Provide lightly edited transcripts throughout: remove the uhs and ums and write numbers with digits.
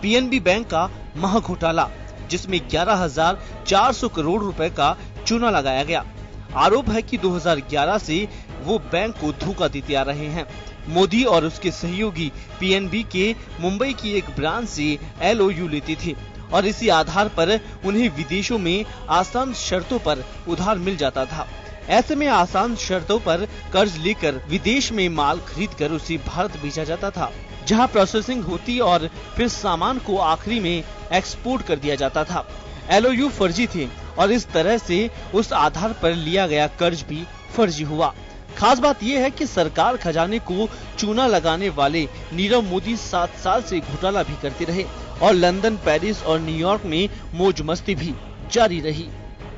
PNB bank का महाघोटाला, जिसमें 11,400 करोड़ रुपए का चूना लगाया गया। आरोप है कि 2011 से वो बैंक को धोखा देते आ रहे हैं। मोदी और उसके सहयोगी पीएनबी के मुंबई की एक ब्रांच से LOU लेते थे और इसी आधार पर उन्हें विदेशों में आसान शर्तों पर उधार मिल जाता था। ऐसे में आसान शर्तों पर कर्ज लेकर विदेश में माल खरीदकर उसे भारत भेजा जाता था, जहां प्रोसेसिंग होती और फिर सामान को आखिरी में एक्सपोर्ट कर दिया जाता था। LOU फर्जी थे और इस तरह से उस आधार पर लिया गया कर्ज भी फर्जी हुआ। खास बात यह है कि सरकार खजाने को चूना लगाने वाले नीरव मोदी 7 साल से घोटाला भी करते रहे और लंदन, पेरिस और न्यूयॉर्क में मौज मस्ती भी जारी रही।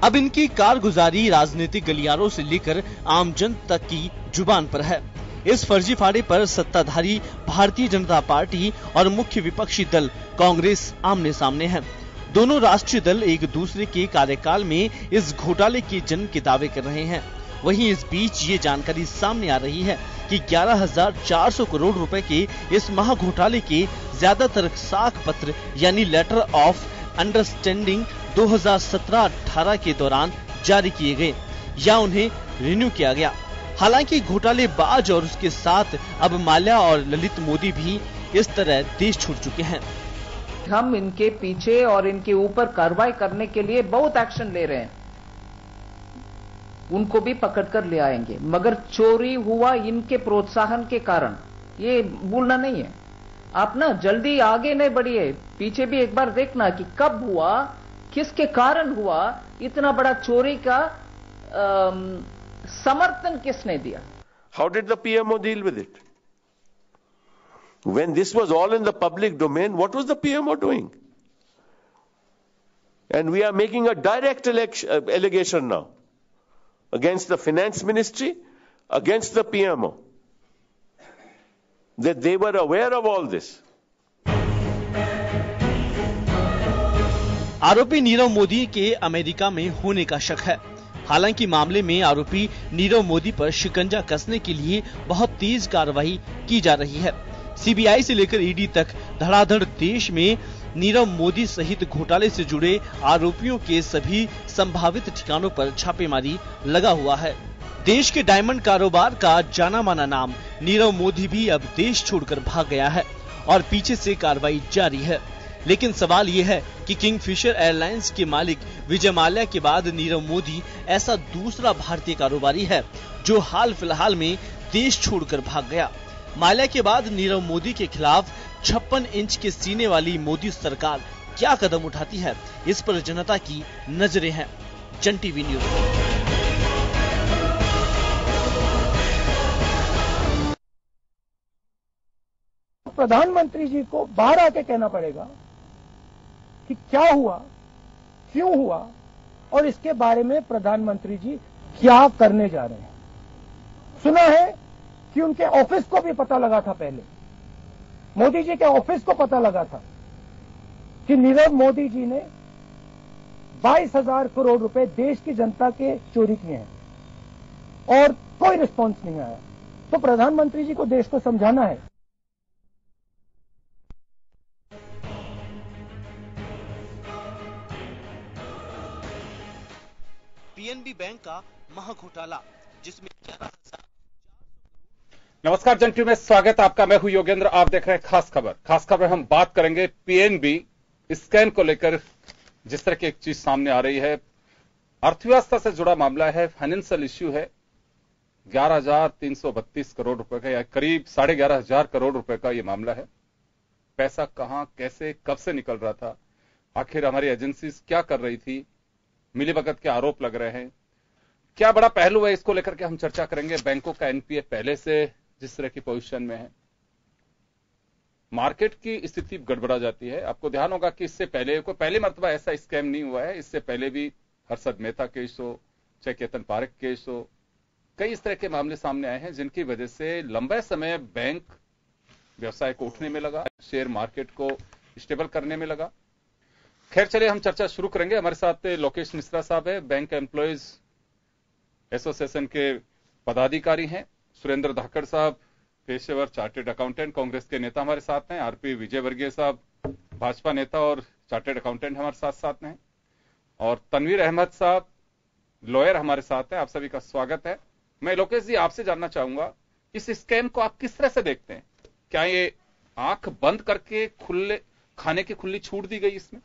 अब इनकी कारगुजारी राजनीतिक गलियारों से लेकर आम जन तक की जुबान पर है। इस फर्जीफाड़े पर सत्ताधारी भारतीय जनता पार्टी और मुख्य विपक्षी दल कांग्रेस आमने सामने है। दोनों राष्ट्रीय दल एक दूसरे के कार्यकाल में इस घोटाले के जन्म के दावे कर रहे हैं। वहीं इस बीच ये जानकारी सामने आ रही है कि 11,400 करोड़ रुपए के इस महाघोटाले के ज्यादातर साख पत्र यानी लेटर ऑफ अंडरस्टैंडिंग 2017-18 के दौरान जारी किए गए या उन्हें रिन्यू किया गया। हालांकि घोटालेबाज और उसके साथ अब माल्या और ललित मोदी भी इस तरह देश छोड़ चुके हैं। हम इनके पीछे और इनके ऊपर कार्रवाई करने के लिए बहुत एक्शन ले रहे हैं, उनको भी पकड़कर ले आएंगे, मगर चोरी हुआ इनके प्रोत्साहन के कारण, ये भूलना नहीं है। आप ना जल्दी आगे नहीं बढ़िए, पीछे भी एक बार देखना कि कब हुआ, किसके कारण हुआ, इतना बड़ा चोरी का समर्थन किसने दिया। How did the PMO deal with it? When this was all in the public domain, what was the PMO doing? And we are making a direct allegation now against the finance ministry, against the PMO, that they were aware of all this. आरोपी नीरव मोदी के America में होने का शक है। हालांकि मामले में आरोपी नीरव मोदी पर शिकंजा कसने के लिए बहुत तेज कार्रवाई की जा रही है। CBI से लेकर ED तक धड़ाधड़ देश में नीरव मोदी सहित घोटाले से जुड़े आरोपियों के सभी संभावित ठिकानों पर छापेमारी लगा हुआ है। देश के डायमंड कारोबार का जाना माना नाम नीरव मोदी भी अब देश छोड़कर भाग गया है और पीछे से कार्रवाई जारी है। लेकिन सवाल ये है कि किंगफिशर एयरलाइंस के मालिक विजय माल्या के बाद नीरव मोदी ऐसा दूसरा भारतीय कारोबारी है जो हाल फिलहाल में देश छोड़कर भाग गया। माल्या के बाद नीरव मोदी के खिलाफ 56 इंच के सीने वाली मोदी सरकार क्या कदम उठाती है, इस पर जनता की नजरें हैं। जन टीवी न्यूज। प्रधानमंत्री जी को बाहर आके कहना पड़ेगा कि क्या हुआ, क्यों हुआ और इसके बारे में प्रधानमंत्री जी क्या करने जा रहे हैं। सुना है कि उनके ऑफिस को भी पता लगा था, पहले मोदी जी के ऑफिस को पता लगा था कि नीरव मोदी जी ने 22,000 करोड़ रुपए देश की जनता के चोरी किए हैं और कोई रिस्पॉन्स नहीं आया। तो प्रधानमंत्री जी को देश को समझाना है। पीएनबी बैंक का महाघोटाला, जिसमें 11,000। नमस्कार, जन टीवी में स्वागत आपका। मैं हूं योगेंद्र, आप देख रहे हैं खास खबर। खास खबर हम बात करेंगे पीएनबी स्कैम को लेकर। जिस तरह की एक चीज सामने आ रही है, अर्थव्यवस्था से जुड़ा मामला है, फाइनेंशियल इश्यू है। 11,332 करोड़ रुपए का या करीब 11,500 करोड़ रुपए का यह मामला है। पैसा कहां, कैसे, कब से निकल रहा था, आखिर हमारी एजेंसीज क्या कर रही थी, मिलीभगत के आरोप लग रहे हैं, क्या बड़ा पहलू है, इसको लेकर के हम चर्चा करेंगे। बैंकों का एनपीए पहले से जिस तरह की पोजीशन में है, मार्केट की स्थिति गड़बड़ा जाती है। आपको ध्यान होगा कि इससे पहले कोई पहली मर्तबा ऐसा स्कैम नहीं हुआ है। इससे पहले भी हर्षद मेहता केस हो, चाहे केतन पारेख केस हो, कई इस तरह के मामले सामने आए हैं जिनकी वजह से लंबे समय बैंक व्यवसाय को उठने में लगा, शेयर मार्केट को स्टेबल करने में लगा। खैर चलिए हम चर्चा शुरू करेंगे। हमारे साथ लोकेश मिश्रा साहब है, बैंक एम्प्लॉयज एसोसिएशन के पदाधिकारी हैं। सुरेंद्र धाकड़ साहब पेशेवर चार्टेड अकाउंटेंट, कांग्रेस के नेता हमारे साथ हैं। आरपी विजयवर्गीय साहब भाजपा नेता और चार्टर्ड अकाउंटेंट हमारे साथ साथ हैं, और तनवीर अहमद साहब लॉयर हमारे साथ हैं। आप सभी का स्वागत है। मैं लोकेश जी आपसे जानना चाहूंगा, इस स्कैम को आप किस तरह से देखते हैं? क्या ये आंख बंद करके खुले खाने की खुली छूट दी गई इसमें?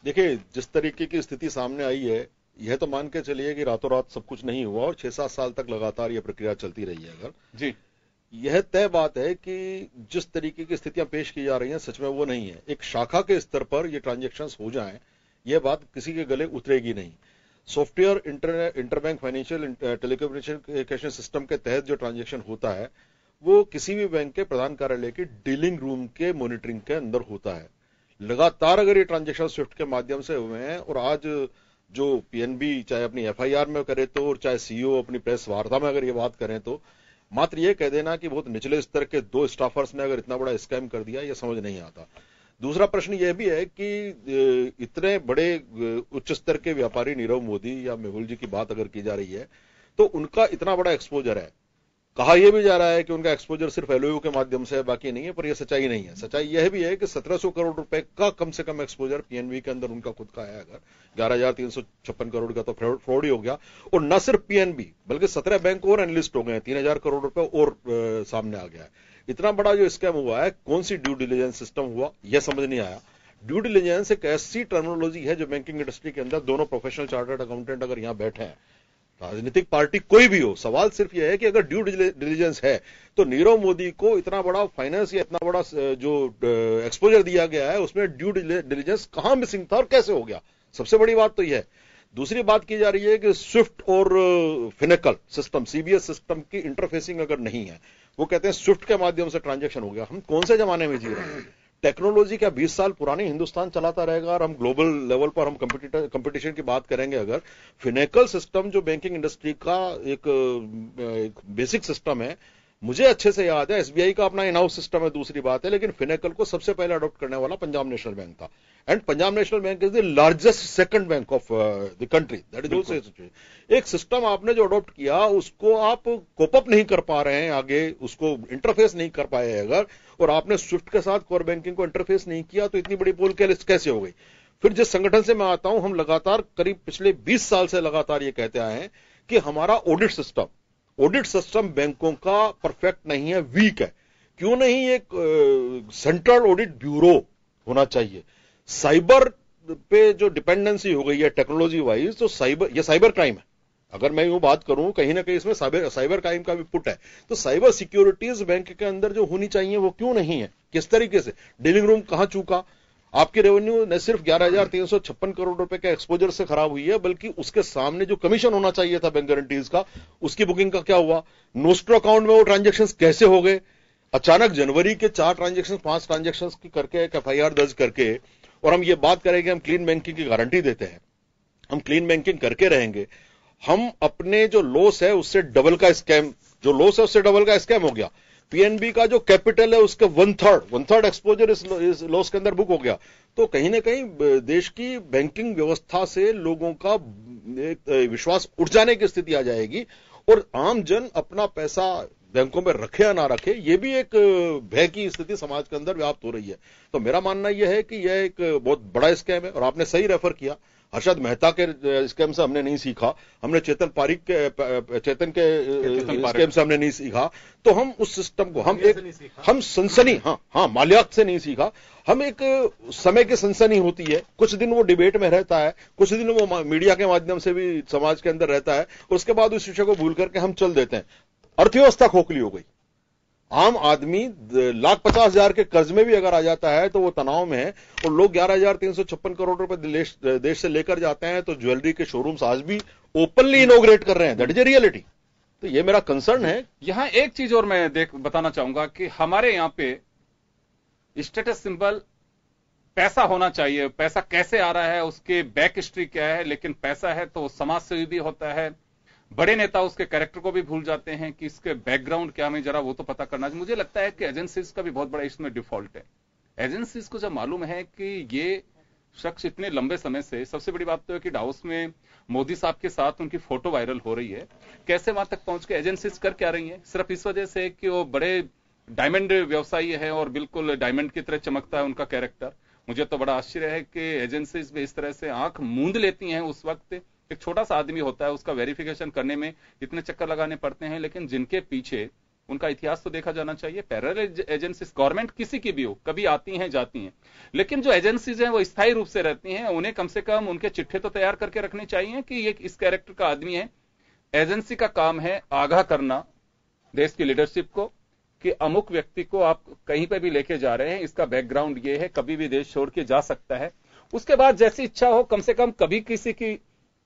देखिए, जिस तरीके की स्थिति सामने आई है, यह तो मान के चलिए कि रातों रात सब कुछ नहीं हुआ और 6-7 साल तक लगातार यह प्रक्रिया चलती रही है। अगर जी, यह तय बात है कि जिस तरीके की स्थितियां पेश की जा रही हैं, सच में वो नहीं है। एक शाखा के स्तर पर ये ट्रांजैक्शंस हो जाएं, यह बात किसी के गले उतरेगी नहीं। Software interbank financial telecommunication system के तहत जो ट्रांजैक्शन होता है, वो किसी भी बैंक के प्रधान कार्यालय की डीलिंग रूम के मॉनिटरिंग के अंदर होता है। लगातार अगर ये ट्रांजैक्शन स्विफ्ट के माध्यम से हुए हैं, और आज जो पीएनबी चाहे अपनी एफआईआर में करे तो, और चाहे सीईओ अपनी प्रेस वार्ता में अगर ये बात करें तो, मात्र ये कह देना कि बहुत निचले स्तर के 2 स्टाफर्स ने अगर इतना बड़ा स्कैम कर दिया, यह समझ नहीं आता। दूसरा प्रश्न यह भी है कि इतने बड़े उच्च स्तर के व्यापारी नीरव मोदी या मेहुल जी की बात अगर की जा रही है, तो उनका इतना बड़ा एक्सपोजर है। कहा यह भी जा रहा है कि उनका एक्सपोजर सिर्फ एलओयू के माध्यम से है, बाकी नहीं है, पर यह सच्चाई नहीं है। सच्चाई यह भी है कि 1700 करोड़ रुपए का कम से कम एक्सपोजर पीएनबी के अंदर उनका खुद का है। अगर 11,356 करोड़ का तो फ्रॉड ही हो गया। और न सिर्फ पीएनबी बल्कि 17 बैंक और एनलिस्ट हो गए हैं, 3,000 करोड़ रुपए और सामने आ गया है। इतना बड़ा जो स्कैम हुआ है, कौन सी ड्यू डिलिजेंस सिस्टम हुआ, यह समझ नहीं आया। ड्यू डिलिजेंस एक ऐसी टर्मिनोलॉजी है जो बैंकिंग इंडस्ट्री के अंदर दोनों प्रोफेशनल चार्टर्ड अकाउंटेंट अगर यहां बैठे हैं, राजनीतिक पार्टी कोई भी हो, सवाल सिर्फ यह है कि अगर ड्यू डिलिजेंस है तो नीरव मोदी को इतना बड़ा फाइनेंस या इतना बड़ा जो एक्सपोजर दिया गया है, उसमें ड्यू डिलिजेंस कहां मिसिंग था और कैसे हो गया? सबसे बड़ी बात तो यह है। दूसरी बात की जा रही है कि स्विफ्ट और फिनेकल सिस्टम, सीबीएस सिस्टम की इंटरफेसिंग अगर नहीं है, वो कहते हैं स्विफ्ट के माध्यम से ट्रांजैक्शन हो गया। हम कौन से जमाने में जी रहे हैं? टेक्नोलॉजी क्या 20 साल पुरानी हिंदुस्तान चलाता रहेगा? और हम ग्लोबल लेवल पर हम कंपटीशन की बात करेंगे। अगर फिनेकल सिस्टम जो बैंकिंग इंडस्ट्री का एक बेसिक सिस्टम है, मुझे अच्छे से याद है एसबीआई का अपना इन हाउस सिस्टम है, दूसरी बात है, लेकिन फिनेकल को सबसे पहले अडॉप्ट करने वाला पंजाब नेशनल बैंक था। And Punjab national bank is the largest second bank of the country. That is also एक सिस्टम आपने जो अडॉप्ट किया, उसको आप कोप अप नहीं कर पा रहे हैं, आगे उसको इंटरफेस नहीं कर पाए अगर, और आपने स्विफ्ट के साथ कोर बैंकिंग को इंटरफेस नहीं किया, तो इतनी बड़ी पोल कैसे हो गई? फिर जिस संगठन से मैं आता हूं, हम लगातार करीब पिछले 20 साल से लगातार ये कहते आए हैं कि हमारा ऑडिट सिस्टम बैंकों का परफेक्ट नहीं है, वीक है। क्यों नहीं? एक सेंट्रल ऑडिट ब्यूरो होना चाहिए। साइबर पे जो डिपेंडेंसी हो गई है टेक्नोलॉजी वाइज, तो ये साइबर क्राइम है। अगर मैं यूं बात करूं, कहीं ना कहीं इसमें साइबर क्राइम का भी पुट है। तो साइबर सिक्योरिटीज बैंक के अंदर जो होनी चाहिए वो क्यों नहीं है? किस तरीके से? डीलिंग रूम कहां चूका? आपकी रेवेन्यू न सिर्फ 11,356 करोड़ रुपए के एक्सपोजर से खराब हुई है, बल्कि उसके सामने जो कमीशन होना चाहिए था बैंक गारंटीज का, उसकी बुकिंग का क्या हुआ? नोस्ट्रो अकाउंट में वो ट्रांजैक्शंस कैसे हो गए? अचानक जनवरी के 4 ट्रांजैक्शन 5 ट्रांजैक्शन की करके एक एफआईआर दर्ज करके, और हम ये बात करेंगे हम क्लीन बैंकिंग की गारंटी देते हैं, हम क्लीन बैंकिंग करके रहेंगे, हम अपने जो लॉस है उससे डबल का स्कैम, जो लॉस है उससे डबल का स्कैम हो गया। पीएनबी का जो कैपिटल है उसके वन थर्ड एक्सपोजर इस लॉस के अंदर बुक हो गया। तो कहीं ना कहीं देश की बैंकिंग व्यवस्था से लोगों का एक विश्वास उठ जाने की स्थिति आ जाएगी, और आम जन अपना पैसा बैंकों में रखे या ना रखे, ये भी एक भय की स्थिति समाज के अंदर व्याप्त हो रही है। तो मेरा मानना यह है कि यह एक बहुत बड़ा स्कैम है, और आपने सही रेफर किया, हर्षद मेहता के स्कैम से हमने नहीं सीखा, हमने चेतन के स्कैम से हमने नहीं सीखा, तो हम उस सिस्टम को हम सनसनी, हाँ माल्याक्त से नहीं सीखा। हम एक समय की सनसनी होती है, कुछ दिन वो डिबेट में रहता है, कुछ दिन वो मीडिया के माध्यम से भी समाज के अंदर रहता है, उसके बाद उस विषय को भूल करके हम चल देते हैं। अर्थव्यवस्था खोखली हो गई। आम आदमी 1,50,000 के कर्ज में भी अगर आ जाता है तो वो तनाव में है, और लोग 11,356 करोड़ रुपए देश से लेकर जाते हैं, तो ज्वेलरी के शोरूम्स आज भी ओपनली इनॉग्रेट कर रहे हैं। That is a reality. तो ये मेरा कंसर्न है। यहां एक चीज और मैं बताना चाहूंगा कि हमारे यहां पे स्टेटस सिंबल पैसा होना चाहिए। पैसा कैसे आ रहा है, उसके बैक हिस्ट्री क्या है, लेकिन पैसा है तो समाज सेवी भी होता है। बड़े नेता उसके कैरेक्टर को भी भूल जाते हैं कि इसके बैकग्राउंड क्या है, जरा वो तो पता करना चाहिए। मुझे लगता है कि एजेंसीज का भी बहुत बड़ा इसमें डिफॉल्ट है। एजेंसीज को जब मालूम है कि ये शख्स इतने लंबे समय से, सबसे बड़ी बात तो है कि डाउस में मोदी साहब के साथ उनकी फोटो वायरल हो रही है, कैसे वहां तक पहुंच के एजेंसीज कर क्या रही है? सिर्फ इस वजह से कि वो बड़े डायमंड व्यवसायी है और बिल्कुल डायमंड की तरह चमकता है उनका कैरेक्टर, मुझे तो बड़ा आश्चर्य है कि एजेंसीज भी इस तरह से आंख मूंद लेती हैं। उस वक्त एक छोटा सा आदमी होता है, उसका वेरिफिकेशन करने में इतने चक्कर लगाने पड़ते हैं, लेकिन जिनके पीछे उनका इतिहास तो देखा जाना चाहिए। पैरेलल एजेंसीज गवर्नमेंट किसी की भी हो, कभी आती हैं जाती हैं, लेकिन जो एजेंसीज हैं वो स्थायी रूप से रहती हैं। उन्हें कम से कम उनके चिट्ठे तो तैयार करके रखने चाहिए कि ये इस कैरेक्टर का आदमी है। एजेंसी का काम है आगाह करना देश की लीडरशिप को कि अमुक व्यक्ति को आप कहीं पे भी लेके जा रहे हैं, इसका बैकग्राउंड ये है, कभी भी देश छोड़ के जा सकता है। उसके बाद जैसी इच्छा हो, कम से कम कभी किसी की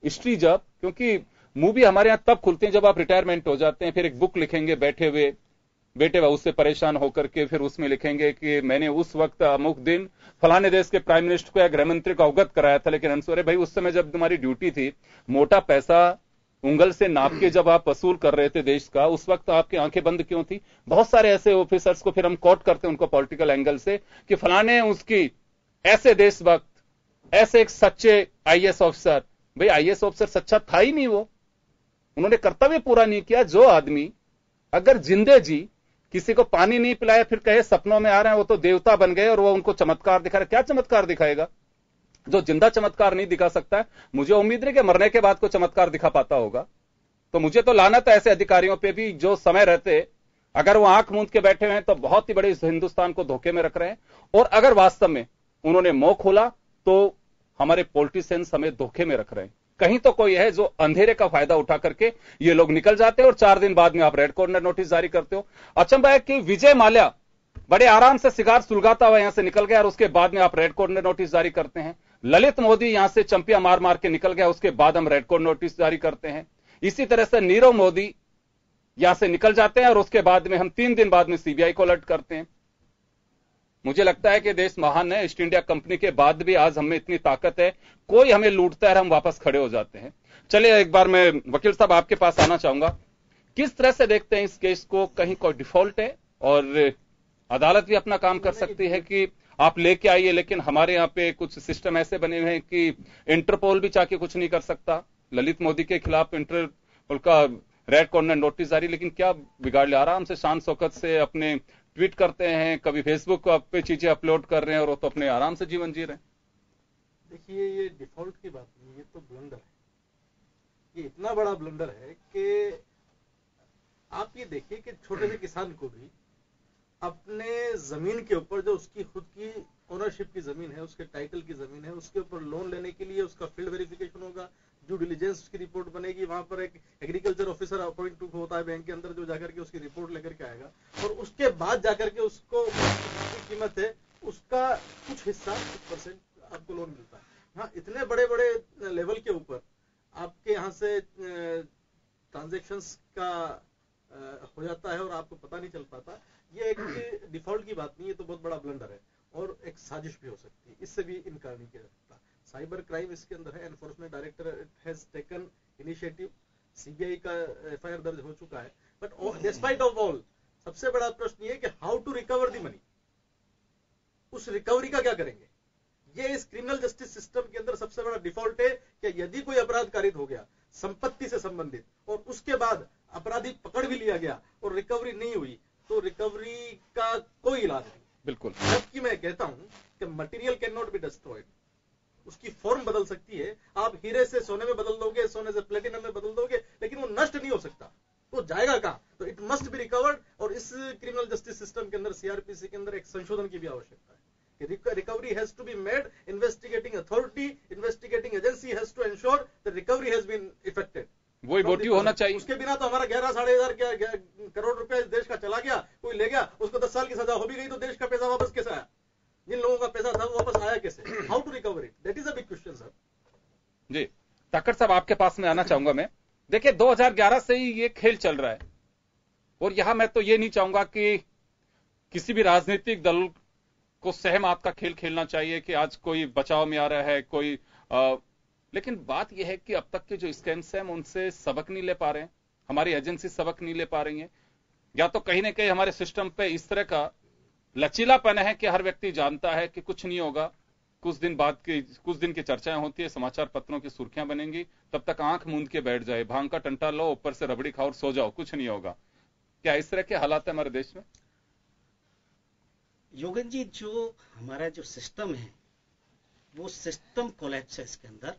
हिस्ट्री जब, क्योंकि मूवी हमारे यहां तब खुलते हैं जब आप रिटायरमेंट हो जाते हैं, फिर एक बुक लिखेंगे बैठे हुए, बेटे व उससे परेशान होकर के, फिर उसमें लिखेंगे कि मैंने उस वक्त अमुक दिन फलाने देश के प्राइम मिनिस्टर को या गृह मंत्री को अवगत कराया था। लेकिन अरे भाई, उस समय जब तुम्हारी ड्यूटी थी, मोटा पैसा उंगल से नाप के जब आप वसूल कर रहे थे देश का, उस वक्त आपकी आंखें बंद क्यों थी? बहुत सारे ऐसे ऑफिसर्स को फिर हम कोट करते हैं उनको पॉलिटिकल एंगल से कि फलाने उसकी ऐसे देशभक्त, ऐसे एक सच्चे आईएएस ऑफिसर। भाई आईएएस ऑफिसर सच्चा था ही नहीं, वो उन्होंने कर्तव्य पूरा नहीं किया। जो आदमी अगर जिंदे जी किसी को पानी नहीं पिलाया फिर कहे सपनों में आ रहे हैं, वो तो देवता बन गए और वो उनको चमत्कार दिखा रहे। क्या चमत्कार दिखाएगा? जो जिंदा चमत्कार नहीं दिखा सकता है, मुझे उम्मीद है कि मरने के बाद को चमत्कार दिखा पाता होगा। तो मुझे तो लानत है ऐसे अधिकारियों पे भी जो समय रहते अगर वो आंख मूंद के बैठे हुए हैं तो बहुत ही बड़े हिंदुस्तान को धोखे में रख रहे हैं। और अगर वास्तव में उन्होंने मुंह खोला तो हमारे पॉलिटिशियंस हमें धोखे में रख रहे हैं। कहीं तो कोई है जो अंधेरे का फायदा उठा करके ये लोग निकल जाते हैं और 4 दिन बाद में आप रेड कॉर्नर नोटिस जारी करते हो। अचंभा है कि विजय माल्या बड़े आराम से सिगार सुलगाता हुआ यहां से निकल गया और उसके बाद में आप रेड कॉर्नर नोटिस जारी करते हैं। ललित मोदी यहां से चंपिया मार मार के निकल गया, उसके बाद हम रेड कॉर्नर नोटिस जारी करते हैं। इसी तरह से नीरव मोदी यहां से निकल जाते हैं और उसके बाद में हम 3 दिन बाद में सीबीआई को अलर्ट करते हैं। मुझे लगता है कि देश महान है। ईस्ट इंडिया कंपनी के बाद भी आज हमें इतनी ताकत है, कोई हमें लूटता है हम वापस खड़े हो जाते हैं। चलिए एक बार मैं वकील साहब आपके पास आना चाहूंगा, किस तरह से देखते हैं इस केस को? कहीं कोई डिफॉल्ट है और अदालत भी अपना काम कर सकती है कि आप लेके आइए, लेकिन हमारे यहाँ पे कुछ सिस्टम ऐसे बने हुए हैं कि इंटरपोल भी चाह के कुछ नहीं कर सकता। ललित मोदी के खिलाफ इंटरपोल का रेड कॉर्नर नोटिस जारी, लेकिन क्या बिगाड़ लिया? आराम से शान शौकत से अपने ट्वीट करते हैं, कभी फेसबुक पे चीजें अपलोड कर रहे हैं और वो तो अपने आराम से जीवन जी रहे हैं। देखिए, ये डिफॉल्ट की बात नहीं, ये तो ब्लंडर है। ये इतना बड़ा ब्लंडर है कि आप ये देखिए कि छोटे से किसान को भी अपने जमीन के ऊपर, जो उसकी खुद की ओनरशिप की जमीन है, उसके टाइटल की जमीन है, उसके ऊपर लोन लेने के लिए उसका फील्ड वेरिफिकेशन होगा, ड्यू डिलिजेंस की रिपोर्ट बनेगी, वहां पर एक एग्रीकल्चर ऑफिसर अपॉइंट होता है बैंक के अंदर, जो जाकर के उसकी रिपोर्ट लेकर के आएगा और उसके बाद जाकर के उसको कीमत है उसका कुछ हिस्सा, कुछ % आपको लोन मिलता है। हाँ, इतने बड़े बड़े लेवल के ऊपर आपके यहाँ से ट्रांजेक्शंस का हो जाता है और आपको पता नहीं चल पाता। ये एक डिफॉल्ट की बात नहीं, ये तो बहुत बड़ा ब्लंडर है और एक साजिश भी हो सकती है, इससे भी इनकार नहीं किया जा सकता। साइबर क्राइम इसके अंदर है, enforcement directorate has taken initiative, CBI का एफआईआर दर्ज हो चुका है। बट डिस्पाइट ऑफ ऑल, सबसे बड़ा प्रश्न ये है कि how to recover the money, उस रिकवरी का क्या करेंगे? ये इस क्रिमिनल जस्टिस सिस्टम के अंदर सबसे बड़ा डिफॉल्ट है कि यदि कोई अपराध कारित हो गया संपत्ति से संबंधित और उसके बाद अपराधी पकड़ भी लिया गया और रिकवरी नहीं हुई, तो रिकवरी का कोई इलाज नहीं। बिल्कुल, जबकि मैं कहता हूं कि material can not be destroyed, उसकी फॉर्म बदल सकती है। आप हीरे से सोने में बदल दोगे, सोने से प्लेटिनम में बदल दोगे, लेकिन वो नष्ट नहीं हो सकता, तो जाएगा कहां? तो इट मस्ट बी रिकवर्ड। और इस क्रिमिनल जस्टिस सिस्टम के अंदर, सीआरपीसी के अंदर एक संशोधन की भी आवश्यकता है कि recovery has to be made, investigating authority, investigating agency has to ensure the recovery has been effected. वही मोटिव होना चाहिए। उसके बिना तो हमारा 11-11.5 करोड़ रुपए देश का चला गया, कोई ले गया, उसको 10 साल की सजा हो भी गई, तो देश का पैसा वापस कैसे आया? जिन लोगों का पैसा था वो वापस आया कैसे? How to recover it? That is a big question sir. जी ताकड़ साहब, आपके पास में आना चाहूंगा मैं। देखिए 2011 से ही ये खेल चल रहा है और यहां मैं तो ये नहीं चाहूंगा कि किसी भी राजनीतिक दल को सहम का खेल खेलना चाहिए कि आज कोई बचाव में आ रहा है, कोई लेकिन बात यह है कि अब तक के जो स्कैम्स हैं हम उनसे सबक नहीं ले पा रहे हैं, हमारी एजेंसी सबक नहीं ले पा रही है, या तो कहीं ना कहीं हमारे सिस्टम पे इस तरह का लचीलापन है कि हर व्यक्ति जानता है कि कुछ नहीं होगा, कुछ दिन की चर्चाएं होती है, समाचार पत्रों की सुर्खियां बनेंगी, तब तक आंख मूंद के बैठ जाए, भांग का टंटा लो, ऊपर से रबड़ी खाओ और सो जाओ, कुछ नहीं होगा। क्या इस तरह के हालात है हमारे देश में? योगेन जी, जो हमारा जो सिस्टम है वो सिस्टम कोलैप्स है इसके अंदर।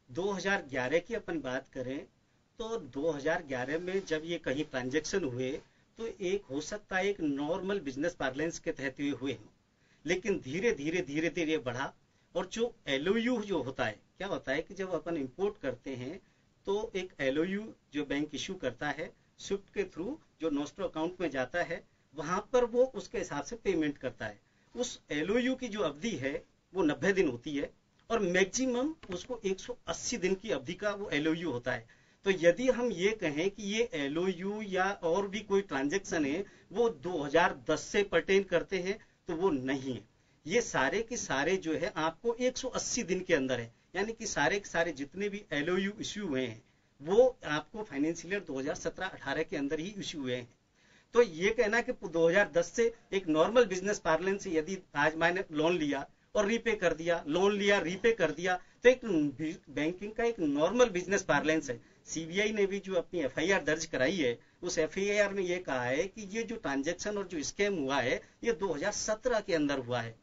2011 की अपन बात करें तो 2011 में जब ये कहीं ट्रांजैक्शन हुए तो एक हो सकता है एक नॉर्मल बिजनेस पार्लेंस के तहत हुए हों, लेकिन धीरे धीरे बढ़ा। और जो LOU जो होता है, क्या होता है कि जब अपन इंपोर्ट करते हैं तो एक LOU जो बैंक इश्यू करता है स्विफ्ट के थ्रू, जो नोस्ट्रो अकाउंट में जाता है, वहां पर वो उसके हिसाब से पेमेंट करता है। उस LOU की जो अवधि है वो 90 दिन होती है और मैक्सिमम उसको 180 दिन की अवधि का वो LOU होता है। तो यदि हम ये कहें कि ये LOU या और भी कोई ट्रांजैक्शन है वो 2010 से पर्टेन करते हैं तो वो नहीं है। ये सारे के सारे जो है आपको 180 दिन के अंदर है, यानी कि सारे के सारे जितने भी LOU इश्यू हुए हैं वो आपको फाइनेंशियल ईयर 2017-18 के अंदर ही इश्यू हुए हैं। तो ये कहना कि 2010 से एक नॉर्मल बिजनेस पार्लेंस से यदि आज मैंने लोन लिया और रीपे कर दिया, लोन लिया रीपे कर दिया, तो एक बैंकिंग का एक नॉर्मल बिजनेस पार्लेंस है। CBI ने भी जो अपनी FIR दर्ज कराई है उस FIR में ये कहा है कि ये जो ट्रांजैक्शन और जो स्कैम हुआ है ये 2017 के अंदर हुआ है।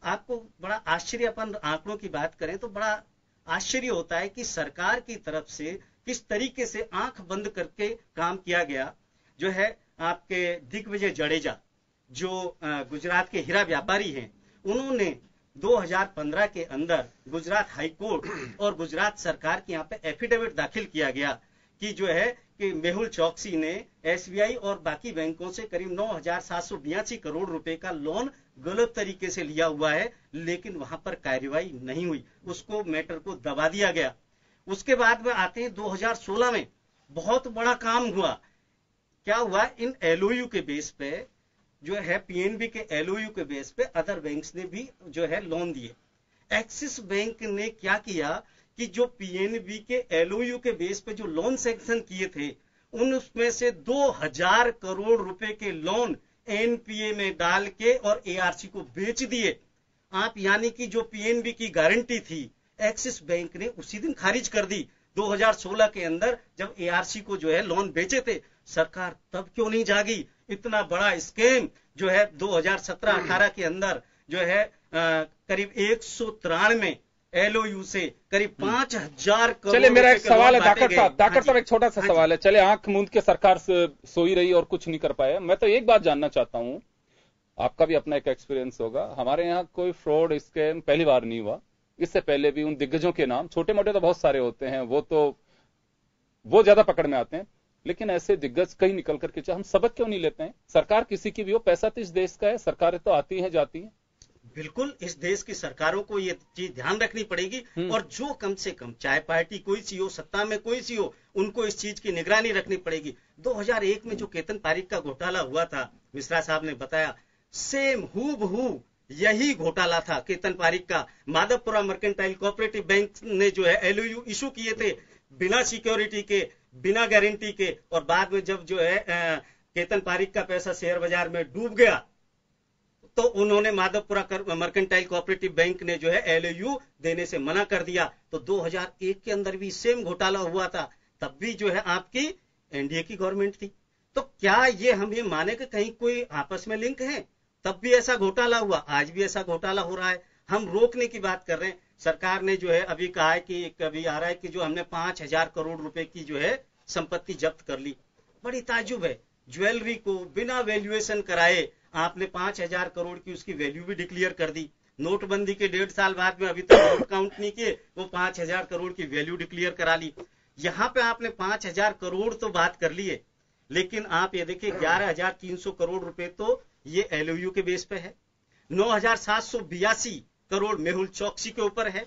आपको बड़ा आश्चर्य, अपन आंकड़ों की बात करें तो बड़ा आश्चर्य होता है कि सरकार की तरफ से किस तरीके से आंख बंद करके काम किया गया। जो है आपके दिग्विजय जडेजा जो गुजरात के हीरा व्यापारी हैं, उन्होंने 2015 के अंदर गुजरात हाई कोर्ट और गुजरात सरकार के यहाँ पे एफिडेविट दाखिल किया गया कि जो है कि मेहुल चौकसी ने SBI और बाकी बैंकों से करीब 9,782 करोड़ रुपए का लोन गलत तरीके से लिया हुआ है, लेकिन वहां पर कार्रवाई नहीं हुई, उसको मैटर को दबा दिया गया। उसके बाद में आते हैं 2016 में बहुत बड़ा काम हुआ। क्या हुआ, इन LOU के बेस पे जो है PNB के LOU के बेस पे अदर बैंक्स ने भी जो है लोन दिए। एक्सिस बैंक ने क्या किया कि जो PNB के LOU के बेस पे जो लोन सैंक्शन किए थे उनमें से 2000 करोड़ रुपए के लोन NPA में डाल के और ARC को बेच दिए आप। यानी कि जो PNB की गारंटी थी एक्सिस बैंक ने उसी दिन खारिज कर दी 2016 के अंदर, जब ARC को जो है लोन बेचे थे। सरकार तब क्यों नहीं जागी? इतना बड़ा स्कैम जो है 2017-18 के अंदर जो है करीब 193 LOU से करीब 5,000 करोड़। चले, मेरा एक सवाल है दाकर साहब एक छोटा सा सवाल है। चले, आंख मूंद के सरकार सोई रही और कुछ नहीं कर पाया। मैं तो एक बात जानना चाहता हूं, आपका भी अपना एक एक्सपीरियंस होगा। हमारे यहाँ कोई फ्रॉड स्कैम पहली बार नहीं हुआ, इससे पहले भी उन दिग्गजों के नाम छोटे मोटे तो बहुत सारे होते हैं, वो ज्यादा पकड़ में आते हैं, लेकिन ऐसे दिग्गज कहीं निकल करके हम सबक क्यों नहीं लेते हैं? सरकार किसी की भी हो, पैसा तो इस देश का है, सरकारें तो आती हैं जाती हैं। बिल्कुल, इस देश की सरकारों को ये चीज ध्यान रखनी पड़ेगी और जो कम से कम चाहे पार्टी कोई सी हो, सत्ता में कोई सी हो, उनको इस चीज की निगरानी रखनी पड़ेगी। 2001 में जो केतन पारिक का घोटाला हुआ था, मिश्रा साहब ने बताया, सेम हूबहू यही घोटाला था केतन पारिक का। माधवपुरा मर्केंटाइल कोऑपरेटिव बैंक ने जो है LOU इशू किए थे बिना सिक्योरिटी के, बिना गारंटी के, और बाद में जब जो है केतन पारिक का पैसा शेयर बाजार में डूब गया तो उन्होंने माधवपुरा मर्केंटाइल कोऑपरेटिव बैंक ने जो है LOU देने से मना कर दिया। तो 2001 के अंदर भी सेम घोटाला हुआ था, तब भी जो है आपकी NDA की गवर्नमेंट थी। तो क्या ये हम ये माने कि कहीं कोई आपस में लिंक है? तब भी ऐसा घोटाला हुआ, आज भी ऐसा घोटाला हो रहा है। हम रोकने की बात कर रहे हैं। सरकार ने जो है अभी कहा है कि कभी आ रहा है कि जो हमने 5,000 करोड़ रुपए की जो है संपत्ति जब्त कर ली। बड़ी ताज्जुब है, ज्वेलरी को बिना वैल्यूएशन कराए आपने 5,000 करोड़ की उसकी वैल्यू भी डिक्लेयर कर दी। नोटबंदी के 1.5 साल बाद में अभी तक नोट काउंट नहीं किए, वो 5,000 करोड़ की वैल्यू डिक्लेयर करा ली। यहाँ पे आपने 5,000 करोड़ तो बात कर ली है, लेकिन आप ये देखिए 11,300 करोड़ रुपए तो ये LOU के बेस पे है। 9,782 करोड़ मेहुल चौकसी के ऊपर है।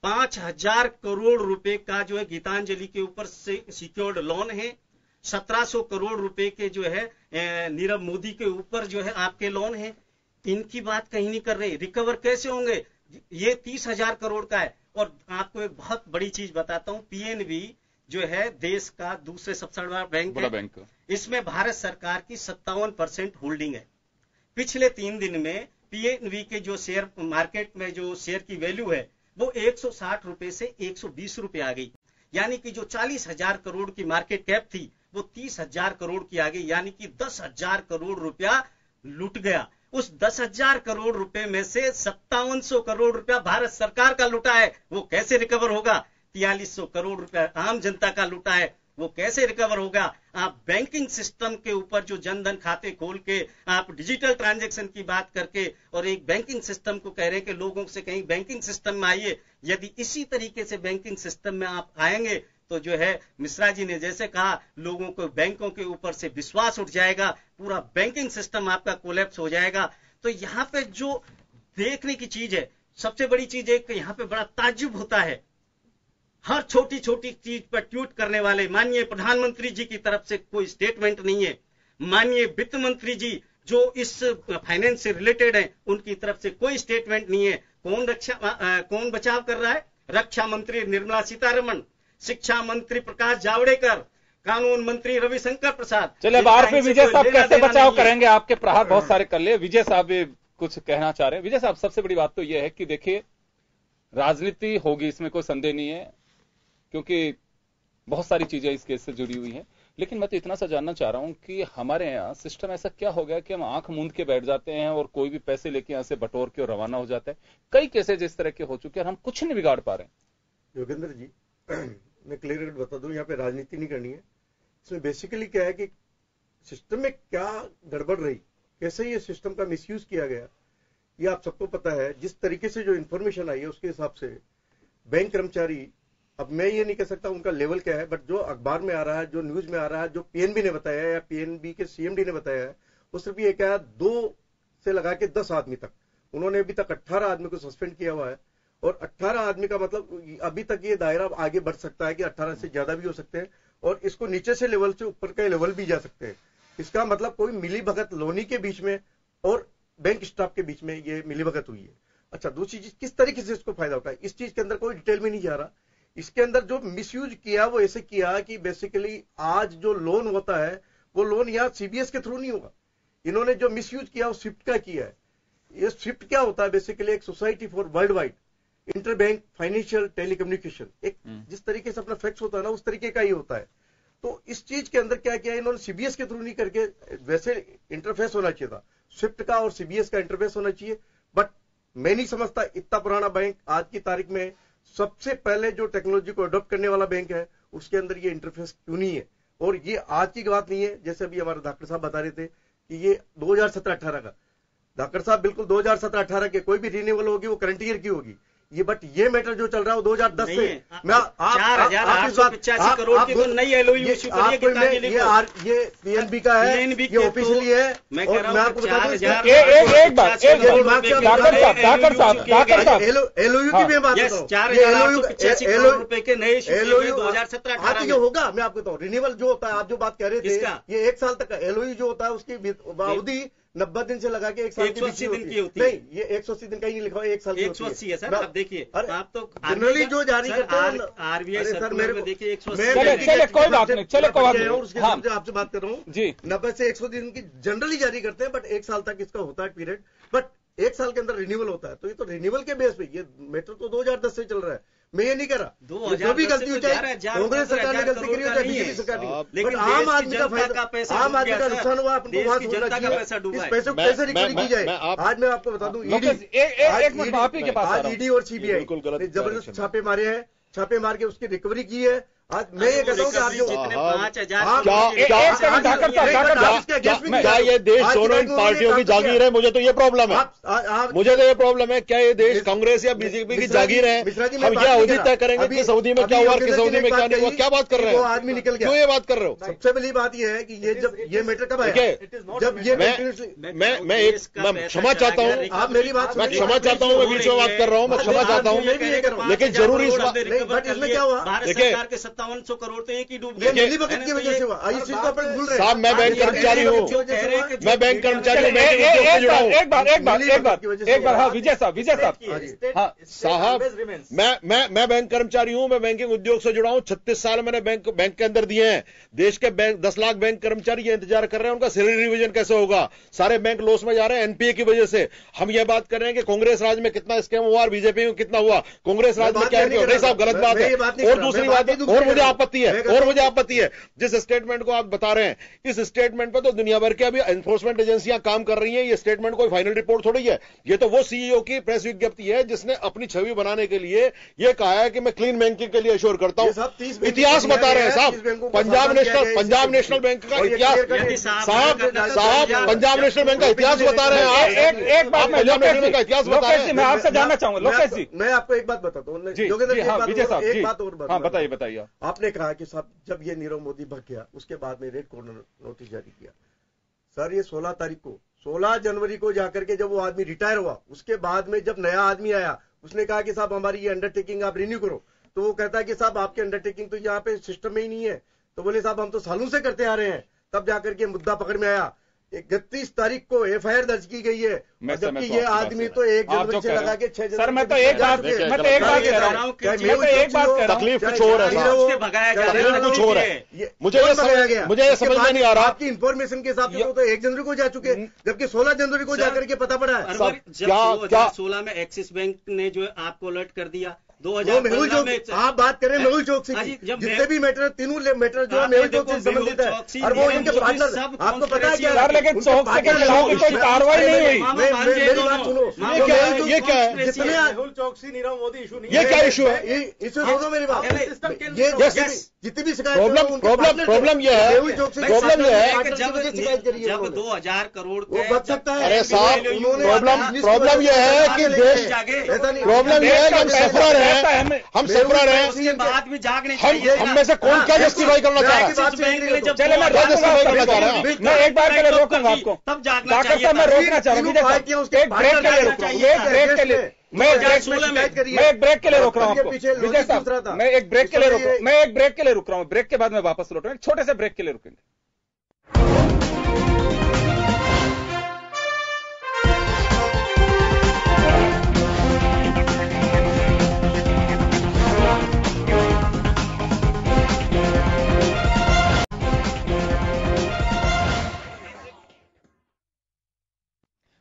5,000 करोड़ रुपए का जो है गीतांजलि के ऊपर से सिक्योर्ड लोन है। 1,700 करोड़ रुपए के जो है नीरव मोदी के ऊपर जो है आपके लोन है। इनकी बात कहीं नहीं कर रहे। रिकवर कैसे होंगे? ये 30,000 करोड़ का है। और आपको एक बहुत बड़ी चीज बताता हूं, PNB जो है देश का दूसरे सबसे बड़ा बैंक है। इसमें भारत सरकार की 57% होल्डिंग है। पिछले 3 दिन में PNB के जो शेयर मार्केट में जो शेयर की वैल्यू है वो 160 रुपए से 120 रुपए आ गई। यानी कि जो 40,000 करोड़ की मार्केट कैप थी वो 30,000 करोड़ की आ गई, यानी कि 10,000 करोड़ रुपया लुट गया। उस 10,000 करोड़ रुपए में से 5700 करोड़ रुपया भारत सरकार का लूटा है, वो कैसे रिकवर होगा? 4300 करोड़ रुपया आम जनता का लूटा है, वो कैसे रिकवर होगा? आप बैंकिंग सिस्टम के ऊपर जो जनधन खाते खोल के आप डिजिटल ट्रांजैक्शन की बात करके और एक बैंकिंग सिस्टम को कह रहे हैं कि लोगों से कहीं बैंकिंग सिस्टम में आइए, यदि इसी तरीके से बैंकिंग सिस्टम में आप आएंगे तो जो है मिश्रा जी ने जैसे कहा, लोगों को बैंकों के ऊपर से विश्वास उठ जाएगा, पूरा बैंकिंग सिस्टम आपका कोलैप्स हो जाएगा। तो यहाँ पे जो देखने की चीज है, सबसे बड़ी चीज है कि यहाँ पे बड़ा ताज्जुब होता है, हर छोटी छोटी चीज पर ट्वीट करने वाले माननीय प्रधानमंत्री जी की तरफ से कोई स्टेटमेंट नहीं है, माननीय वित्त मंत्री जी जो इस फाइनेंस से रिलेटेड है उनकी तरफ से कोई स्टेटमेंट नहीं है। कौन बचाव कर रहा है? रक्षा मंत्री निर्मला सीतारमण, शिक्षा मंत्री प्रकाश जावड़ेकर, कानून मंत्री रविशंकर प्रसाद। चलिए अब आरपी विजय साहब कैसे बचाव करेंगे? आपके प्रहार बहुत सारे कर लिए, विजय साहब भी कुछ कहना चाह रहे हैं। विजय साहब, सबसे बड़ी बात तो यह है कि देखिए राजनीति होगी, इसमें कोई संदेह नहीं है, क्योंकि बहुत सारी चीजें इस केस से जुड़ी हुई हैं, लेकिन मैं तो इतना सा जानना चाह रहा हूं कि हमारे यहाँ सिस्टम ऐसा क्या हो गया कि हम आंख मूंद के बैठ जाते हैं और कोई भी पैसे लेके यहां से बटोर के और रवाना हो जाता है। कई केसेज इस तरह के हो चुके हैं और हम कुछ नहीं बिगाड़ पा रहे हैं। योगेंद्र जी, मैं क्लियर कट बता दूं, यहाँ पे राजनीति नहीं करनी है। इसमें बेसिकली क्या है कि सिस्टम में क्या गड़बड़ रही, कैसे ये सिस्टम का मिसयूज किया गया, ये आप सबको पता है। जिस तरीके से जो इन्फॉर्मेशन आई है उसके हिसाब से बैंक कर्मचारी, अब मैं ये नहीं कह सकता उनका लेवल क्या है, बट जो अखबार में आ रहा है, जो न्यूज में आ रहा है, जो पीएनबी ने बताया है या पीएनबी के सीएमडी ने बताया है, वो सिर्फ ये क्या है 2 से लगा के 10 आदमी तक, उन्होंने अभी तक 18 आदमी को सस्पेंड किया हुआ है। और 18 आदमी का मतलब अभी तक ये दायरा आगे बढ़ सकता है कि 18 से ज्यादा भी हो सकते हैं, और इसको नीचे से लेवल से ऊपर के लेवल भी जा सकते हैं। इसका मतलब कोई मिली भगत लोनी के बीच में और बैंक स्टाफ के बीच में ये मिली भगत हुई है। अच्छा, दूसरी चीज, किस तरीके से इसको फायदा होता है, इस चीज के अंदर कोई डिटेल में नहीं जा रहा। इसके अंदर जो मिसयूज किया वो ऐसे किया कि बेसिकली आज जो लोन होता है वो लोन यहाँ सीबीएस के थ्रू नहीं होगा। इन्होंने जो मिसयूज किया वो स्विफ्ट का किया है। ये स्विफ्ट क्या होता है? बेसिकली एक society for world wide inter bank financial telecommunication, एक जिस तरीके से अपना फैक्स होता है ना उस तरीके का ही होता है। तो इस चीज के अंदर क्या किया इन्होंने, सीबीएस के थ्रू नहीं करके वैसे इंटरफेस होना चाहिए था, स्विफ्ट का और सीबीएस का इंटरफेस होना चाहिए। बट मैं नहीं समझता इतना पुराना बैंक आज की तारीख में सबसे पहले जो टेक्नोलॉजी को अडॉप्ट करने वाला बैंक है उसके अंदर ये इंटरफेस क्यों नहीं है। और ये आज की बात नहीं है, जैसे अभी हमारे धाकड़ साहब बता रहे थे कि ये 2017-18 का, धाकड़ साहब बिल्कुल 2017-18 के कोई भी रिन्यूअल होगी वो करंट ईयर की होगी ये, बट ये मैटर जो चल रहा है वो 2010 से मैं 4,885 करोड़ की तो नई एलओयू इशू करिए कि ये पीएनबी का है, ये ऑफिशियली है। मैं कह रहा हूं आपको बता दूं एक बात एलओयू की भी बात कर रहा हूं, 4,885 करोड़ रुपए के नए एलओयू 2017-18 जो होगा, मैं आपको बताऊं रिन्यूअल जो होता है, आप जो बात कह रहे थे ये 1 साल तक का एलओयू जो होता है उसकी अवधि 90 दिन से लगा के 1 साल की 180 दिन की होती है। नहीं, ये 180 दिन का ही नहीं लिखा हुआ, 1 साल की 180 है सर। आप देखिए, आप तो जनरली जो जारी करते हैं आरबीआई सर मेरे को देखिए 180। चले कोई बात नहीं, चले कोई बात नहीं, उसके हिसाब से आपसे बात कर रहा हूँ जी। 90 से 100 दिन की जनरली जारी करते हैं, बट 1 साल तक इसका होता है पीरियड, बट 1 साल के अंदर रिन्यूअल होता है। तो ये तो रिन्यूअल के बेस पे, ये मैटर तो 2010 से चल रहा है, मैं ये नहीं कह रहा। जो भी गलती हो चाहे कांग्रेस सरकार ने गलती करी हो चाहे बीजेपी सरकार ने, लेकिन आम आदमी का फायदा, आम आदमी का नुकसान हुआ, आपको वहां सोचना चाहिए इस पैसे को कैसे रिकवरी की जाए। आज मैं आपको बता दूं, आज ईडी और सीबीआई जबरदस्त छापे मारे हैं, छापे मार के उसकी रिकवरी की है। आज मैं ये कहता हूँ कि आप जो 5,000 क्या ये देश दोनों इन पार्टियों की जागीर है? मुझे तो ये प्रॉब्लम है, मुझे तो ये प्रॉब्लम है, क्या ये देश कांग्रेस या बीजेपी की जागीर है? हम क्या अवधि तय करेंगे कि सऊदी में क्या हुआ, किस सऊदी में क्या नहीं हुआ? क्या बात कर रहे हैं? आदमी निकल गया, क्यों ये बात कर रहे हो? सबसे बड़ी बात ये है कि ये जब ये मैटर कब आया, जब ये मैं क्षमा चाहता हूँ, आप मेरी बात, मैं क्षमा चाहता हूँ, मैं बीच में बात कर रहा हूँ, मैं क्षमा चाहता हूँ, लेकिन जरूरी इसमें क्या हुआ, भारत सरकार के 5700 करोड़ तो एक ही डूब गए की वजह से हुआ। इस चीज को अपन भूल रहे हैं साहब, मैं बैंक कर्मचारी हूँ, मैं बैंक कर्मचारी हूँ। एक बार हाँ विजय साहब हाँ साहब, मैं बैंक कर्मचारी हूँ, मैं बैंकिंग उद्योग से जुड़ा हूँ, 36 साल मैंने बैंक के अंदर दिए हैं। देश के बैंक 10 लाख बैंक कर्मचारी ये इंतजार कर रहे हैं उनका सैलरी रिवीजन कैसे होगा। सारे बैंक लॉस में जा रहे हैं एनपीए की वजह से। हम ये बात कर रहे हैं कि कांग्रेस राज में कितना स्कैम हुआ और बीजेपी में कितना हुआ। कांग्रेस राज में क्या नहीं साहब, गलत बात है। और दूसरी बात, और मुझे आपत्ति है जिस स्टेटमेंट को आप बता रहे हैं, इस स्टेटमेंट पे तो दुनिया भर के अभी एनफोर्समेंट एजेंसियां काम कर रही हैं। ये स्टेटमेंट कोई फाइनल रिपोर्ट थोड़ी है, ये तो वो सीईओ की प्रेस विज्ञप्ति है जिसने अपनी छवि बनाने के लिए ये कहा है कि मैं क्लीन बैंकिंग के लिए एश्योर करता हूं। इतिहास बता रहे हैं साहब, पंजाब नेशनल बैंक का इतिहास, साहब पंजाब नेशनल बैंक का इतिहास बता रहे हैं। एक बात पंजाब नेशनल बैंक का इतिहास बता रहे हैं। मैं आपसे जानना चाहूंगा लोकेश जी, मैं आपको एक बात बताता हूँ एक बात और बताइए। आपने कहा कि साहब जब ये नीरव मोदी भग गया उसके बाद में रेड कॉर्नर नोटिस जारी किया। सर ये 16 जनवरी को जाकर के जब वो आदमी रिटायर हुआ, उसके बाद में जब नया आदमी आया उसने कहा कि साहब हमारी ये अंडरटेकिंग आप रिन्यू करो, तो वो कहता है कि साहब आपकी अंडरटेकिंग तो यहाँ पे सिस्टम में ही नहीं है। तो बोले साहब हम तो सालों से करते आ रहे हैं। तब जाकर के मुद्दा पकड़ में आया। 31 तारीख को एफआईआर दर्ज की गई है, जबकि ये आदमी तो 1 जनवरी से लगा के 6 जनवरी। सर मैं तो एक बात कह रहा हूँ, तकलीफ कुछ और है, कुछ और है। मुझे ये समझ में नहीं आ रहा। आपकी इन्फॉर्मेशन के हिसाब से तो 1 जनवरी को जा चुके, जबकि 16 जनवरी को जाकर के पता पड़ा है। जब 2016 में एक्सिस बैंक ने जो आपको अलर्ट कर दिया, 2015 में आप बात करें मेहुल चौकसी की, जितने भी मैटर तीनों मैटर जो मेहुल चौकसी से संबंधित है और वो उनके पार्टनर, आपको पता है क्या? लेकिन चौकसी के खिलाफ कोई कार्रवाई नहीं हुई। मेरी बात सुनो, ये क्या है? जितने मेहुल चौकसी नीरव मोदी इशू नहीं, ये क्या इशू है? इशू सुनो मेरी बात। ये जितनी भी शिकायत प्रॉब्लम ये है जब 2000 करोड़ वो बच सकता है। अरे साहब प्रॉब्लम ये है कि देश, प्रॉब्लम ये है कि हम सफर हैं, हम सफर हैं, उसके बाद भी जागने चाहिए। हम में से कौन क्या जस्टिफाई करना चाह रहा है? चले मैं एक बार के लिए रोकूंगा आपको, तब जागना चाहिए। मैं रोकना चाह रहा हूँ, एक ब्रेक के लिए रोक रहा हूँ, एक ब्रेक के लिए मैं एक ब्रेक के लिए रोक रहा हूँ आपको विजय साहब, मैं एक ब्रेक के लिए रुक रहा हूँ, ब्रेक के बाद मैं वापस लौट रहा हूँ, एक छोटे से ब्रेक के लिए रुकेंगे।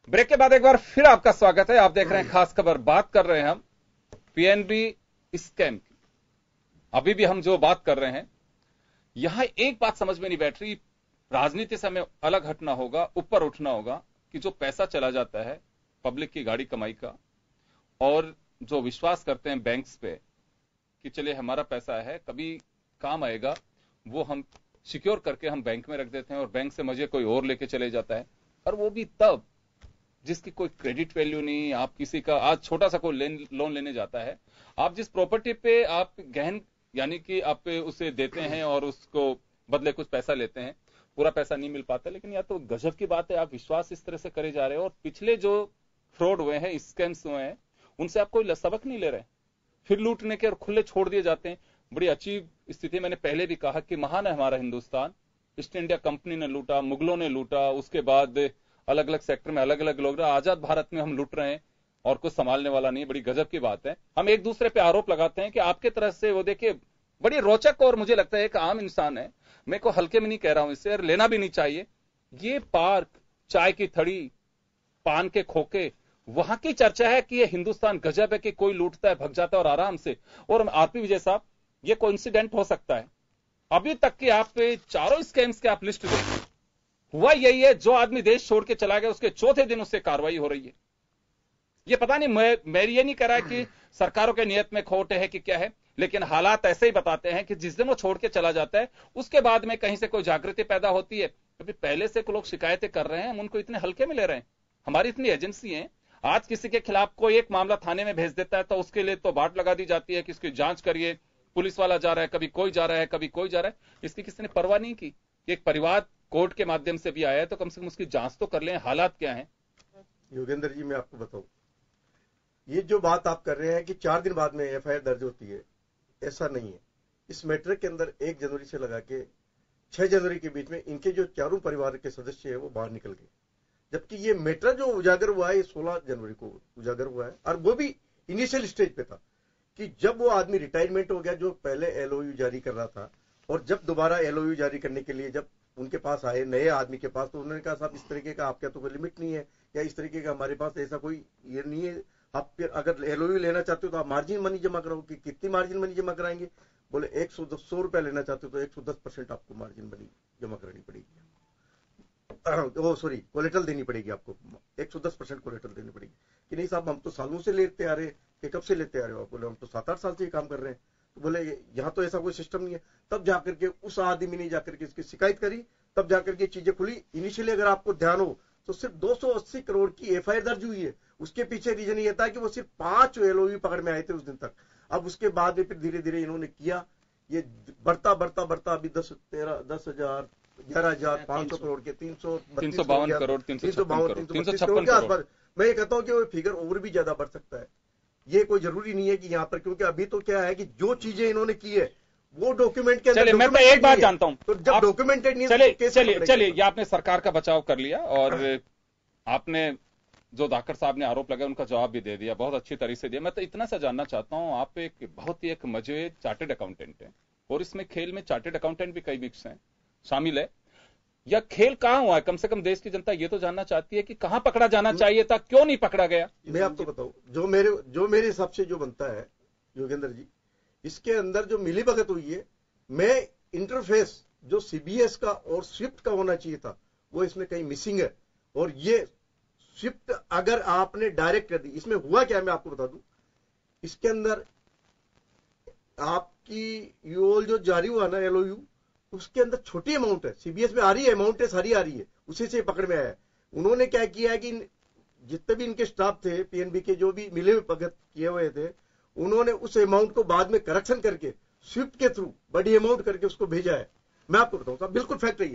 ब्रेक के बाद एक बार फिर आपका स्वागत है। आप देख रहे हैं खास खबर। बात कर रहे हैं हम पीएनबी स्कैम की। अभी भी हम जो बात कर रहे हैं, यहां एक बात समझ में नहीं बैठ रही। राजनीति से हमें अलग हटना होगा, ऊपर उठना होगा कि जो पैसा चला जाता है पब्लिक की गाड़ी कमाई का, और जो विश्वास करते हैं बैंक्स पे कि चलिए हमारा पैसा है कभी काम आएगा, वो हम सिक्योर करके हम बैंक में रख देते हैं और बैंक से मजे कोई और लेके चले जाता है। और वो भी तब जिसकी कोई क्रेडिट वैल्यू नहीं। आप किसी का आज छोटा सा कोई लोन लेने जाता है, आप जिस प्रॉपर्टी पे आप गहन यानी कि आप उसे देते हैं और उसको बदले कुछ पैसा लेते हैं, पूरा पैसा नहीं मिल पाता। लेकिन या तो गजब की बात है, आप विश्वास इस तरह से करे जा रहे हो और पिछले जो फ्रॉड हुए हैं, स्कैम्स हुए हैं, उनसे आप कोई सबक नहीं ले रहे, फिर लूटने के और खुले छोड़ दिए जाते हैं। बड़ी अच्छी स्थिति, मैंने पहले भी कहा कि महान है हमारा हिंदुस्तान। ईस्ट इंडिया कंपनी ने लूटा, मुगलों ने लूटा, उसके बाद अलग अलग सेक्टर में अलग अलग लोग, आजाद भारत में हम लूट रहे हैं और कुछ संभालने वाला नहीं। बड़ी गजब की बात है। हम एक दूसरे पे आरोप लगाते हैं कि आपके तरफ से वो देखिए बड़ी रोचक, और मुझे लगता है एक आम इंसान है, मैं को हल्के में नहीं कह रहा हूं इससे, और लेना भी नहीं चाहिए। ये पार्क, चाय की थड़ी, पान के खोखे, वहां की चर्चा है कि ये हिंदुस्तान गजब है कि कोई लूटता है, भग जाता है और आराम से। और आरपी विजय साहब, ये कोइंसिडेंट हो सकता है, अभी तक की आप चारों स्कैम्स के आप लिस्ट दें, हुआ यही है, जो आदमी देश छोड़ के चला गया उसके चौथे दिन उससे कार्रवाई हो रही है। ये पता नहीं, मैं ये नहीं कह रहा कि सरकारों के नियत में खोट है कि क्या है, लेकिन हालात ऐसे ही बताते हैं कि जिस दिन वो छोड़ के चला जाता है उसके बाद में कहीं से कोई जागृति पैदा होती है। क्योंकि पहले से लोग शिकायतें कर रहे हैं, हम उनको इतने हल्के में ले रहे हैं। हमारी इतनी एजेंसी है, आज किसी के खिलाफ कोई एक मामला थाने में भेज देता है तो उसके लिए तो बाट लगा दी जाती है कि इसकी जांच करिए, पुलिस वाला जा रहा है, कभी कोई जा रहा है, कभी कोई जा रहा है। इसकी किसी ने परवाह नहीं की। एक परिवार कोर्ट के माध्यम से भी आया है तो कम से कम उसकी जांच तो कर लें, हालात क्या हैं। योगेंद्र जी, मैं आपको बताऊं, ये जो बात आप कर रहे हैं कि 4 दिन बाद में एफआईआर दर्ज होती है, ऐसा नहीं है। इस मैटर के अंदर 1 जनवरी से लगा के 6 जनवरी के बीच में इनके जो चारों परिवार के सदस्य है वो बाहर निकल गए, जबकि ये मैटर जो उजागर हुआ है ये 16 जनवरी को उजागर हुआ है। और वो भी इनिशियल स्टेज पे था कि जब वो आदमी रिटायरमेंट हो गया जो पहले एलओयू जारी कर रहा था, और जब दोबारा एलओयू जारी करने के लिए जब उनके पास आए नए आदमी के पास, तो उन्होंने कहा साहब इस तरीके का आपका तो कोई लिमिट नहीं है, या इस तरीके का हमारे पास ऐसा कोई ये नहीं है, आप फिर अगर एलओयू लेना चाहते हो तो आप मार्जिन मनी जमा कराओ। कि कितनी मार्जिन मनी जमा कराएंगे? बोले 100 रुपया लेना चाहते हो तो 110% आपको मार्जिन बनी जमा करनी पड़ेगी, सॉरी कोलेटरल देनी पड़ेगी आपको, 110% कोलेटरल देनी पड़ेगी। कि नहीं साहब हम तो सालों से लेते आ रहे हैं। कि कब से लेते आ रहे हो आप? बोले हम तो 7-8 साल से ये काम कर रहे हैं। तो बोले यहाँ तो ऐसा कोई सिस्टम नहीं है। तब जाकर के उस आदमी ने जाकर के इसकी शिकायत करी, तब जाकर के चीजें खुली। इनिशियली अगर आपको ध्यान हो तो सिर्फ 280 करोड़ की एफआईआर दर्ज हुई है। उसके पीछे रीजन ये था कि वो सिर्फ 5 एलओयू पकड़ में आए थे उस दिन तक। अब उसके बाद में फिर धीरे धीरे इन्होंने किया, ये बढ़ता अभी 11,500 करोड़ के 352 करोड़ 356 के आसपास। मैं ये कहता हूं कि वो फिगर और भी ज्यादा बढ़ सकता है। ये कोई जरूरी नहीं है कि यहाँ पर, क्योंकि अभी तो क्या है कि जो चीजें इन्होंने की है वो डॉक्यूमेंट के अंदर। चलिए मैं तो एक बात जानता हूं, तो जब डॉक्यूमेंटेड नहीं है, चलिए ये आपने सरकार का बचाव कर लिया और आपने जो धाकड़ साहब ने आरोप लगाया उनका जवाब भी दे दिया, बहुत अच्छी तरीके से दिया। मैं तो इतना सा जानना चाहता हूं, आप एक बहुत ही एक मजे चार्टेड अकाउंटेंट हैं और इसमें खेल में चार्टेड अकाउंटेंट भी कई मिक्स हैं, शामिल है। या खेल कहां हुआ है? कम से कम देश की जनता ये तो जानना चाहती है कि कहां पकड़ा जाना चाहिए था, क्यों नहीं पकड़ा गया। मैं आपको बताऊं, जो मेरे हिसाब से जो बनता है योगेंद्र जी, इसके अंदर जो मिलीभगत हुई है, मैं इंटरफेस जो सीबीएस का और स्विफ्ट का होना चाहिए था वो इसमें कहीं मिसिंग है। और ये स्विफ्ट अगर आपने डायरेक्ट कर दी, इसमें हुआ क्या मैं आपको बता दूं, इसके अंदर आपकी योल जो जारी हुआ ना एलओयू, उसके अंदर छोटी अमाउंट है, सीबीएस में आ रही है अमाउंट है, सारी आ रही है, उसी से पकड़ में आया है। उन्होंने क्या किया है कि जितने भी इनके स्टाफ थे पीएनबी के, जो भी मिले हुए भगत किए हुए थे, उन्होंने उस अमाउंट को बाद में करेक्शन करके स्विफ्ट के थ्रू बड़ी अमाउंट करके उसको भेजा है। मैं आपको बताऊं साहब, बिल्कुल फैक्ट है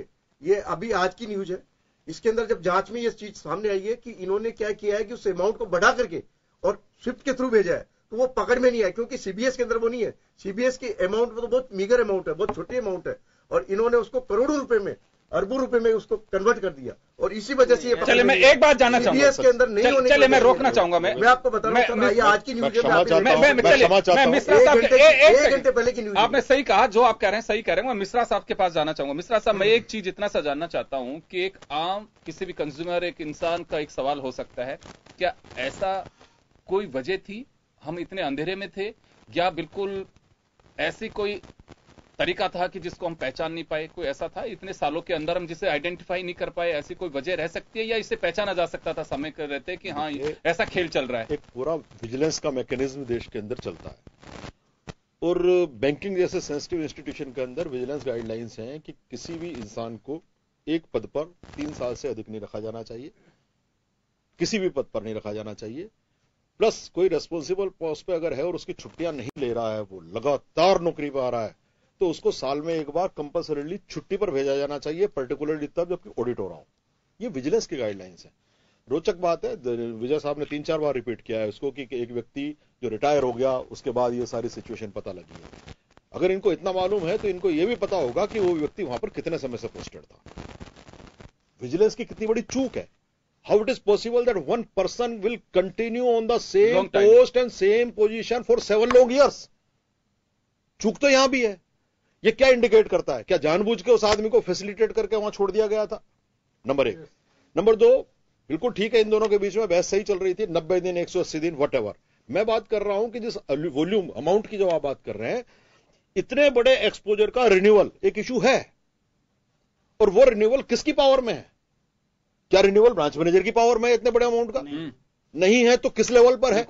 ये अभी आज की न्यूज है। इसके अंदर जब जांच में ये चीज सामने आई है कि इन्होंने क्या किया है कि उस अमाउंट को बढ़ा करके और स्विफ्ट के थ्रू भेजा है, तो वो पकड़ में नहीं आया, क्योंकि सीबीएस के अंदर वो नहीं है। सीबीएस की अमाउंट तो बहुत मीगर अमाउंट है, बहुत छोटी अमाउंट है, और इन्होंने उसको करोड़ों रुपए में, अरबों रुपए में उसको कन्वर्ट कर दिया, और इसी वजह से ये चलिए मैं एक बात जानना चाहूंगा, के अंदर नहीं होने, चलिए मैं रोकना चाहूंगा, मैं आपको बता रहा हूं आज की न्यूज मिश्रा साहब एक घंटे पहले की न्यूज, आपने सही कहा, जो आप कह रहे हैं सही कह रहे हैं। मैं मिश्रा साहब के पास जाना चाहूंगा। मिश्रा साहब, मैं एक चीज इतना सा जानना चाहता हूं कि एक आम किसी भी कंज्यूमर, एक इंसान का एक सवाल हो सकता है, क्या ऐसा कोई वजह थी, हम इतने अंधेरे में थे, या बिल्कुल ऐसी कोई तरीका था कि जिसको हम पहचान नहीं पाए? कोई ऐसा था इतने सालों के अंदर हम जिसे आइडेंटिफाई नहीं कर पाए, ऐसी कोई वजह रह सकती है, या इसे पहचाना जा सकता था समय के रहते कि हाँ ऐसा खेल चल रहा है? एक पूरा विजिलेंस का मैकेनिज्म देश के अंदर चलता है, और बैंकिंग जैसे सेंसिटिव इंस्टीट्यूशन के अंदर विजिलेंस गाइडलाइंस हैं कि किसी भी इंसान को एक पद पर 3 साल से अधिक नहीं रखा जाना चाहिए, किसी भी पद पर नहीं रखा जाना चाहिए। प्लस कोई रेस्पॉन्सिबल पोस्ट पे अगर है और उसकी छुट्टियां नहीं ले रहा है, वो लगातार नौकरी पर आ रहा है, तो उसको साल में एक बार कंपल्सरीली छुट्टी पर भेजा जाना चाहिए, पर्टिकुलरली तब जबकि ऑडिट हो रहा हो। ये विजिलेंस की गाइडलाइंस है। रोचक बात है, विजय साहब ने 3-4 बार रिपीट किया है उसको कि एक व्यक्ति जो रिटायर हो गया उसके बाद ये सारी सिचुएशन पता लगी है। अगर इनको इतना मालूम है तो इनको यह भी पता होगा कि वो व्यक्ति वहां पर कितने समय से पोस्टेड था। विजिलेंस की कितनी बड़ी चूक है। How it is possible that one person will continue on the same post and same position for 7 long years? चूक तो यहां भी है। ये क्या इंडिकेट करता है? क्या जानबूझ के उस आदमी को फैसिलिटेट करके वहां छोड़ दिया गया था? नंबर 1। नंबर 2, बिल्कुल ठीक है, इन दोनों के बीच में बहस सही चल रही थी, 90 दिन 180 दिन वट एवर। मैं बात कर रहा हूं कि जिस वॉल्यूम अमाउंट की जो आप बात कर रहे हैं, इतने बड़े एक्सपोजर का रिन्यूअल एक इशू है, और वो रिन्यूअल किसकी पावर में है? क्या रिन्यूअल ब्रांच मैनेजर की पावर में है इतने बड़े अमाउंट का? नहीं है तो किस लेवल पर है?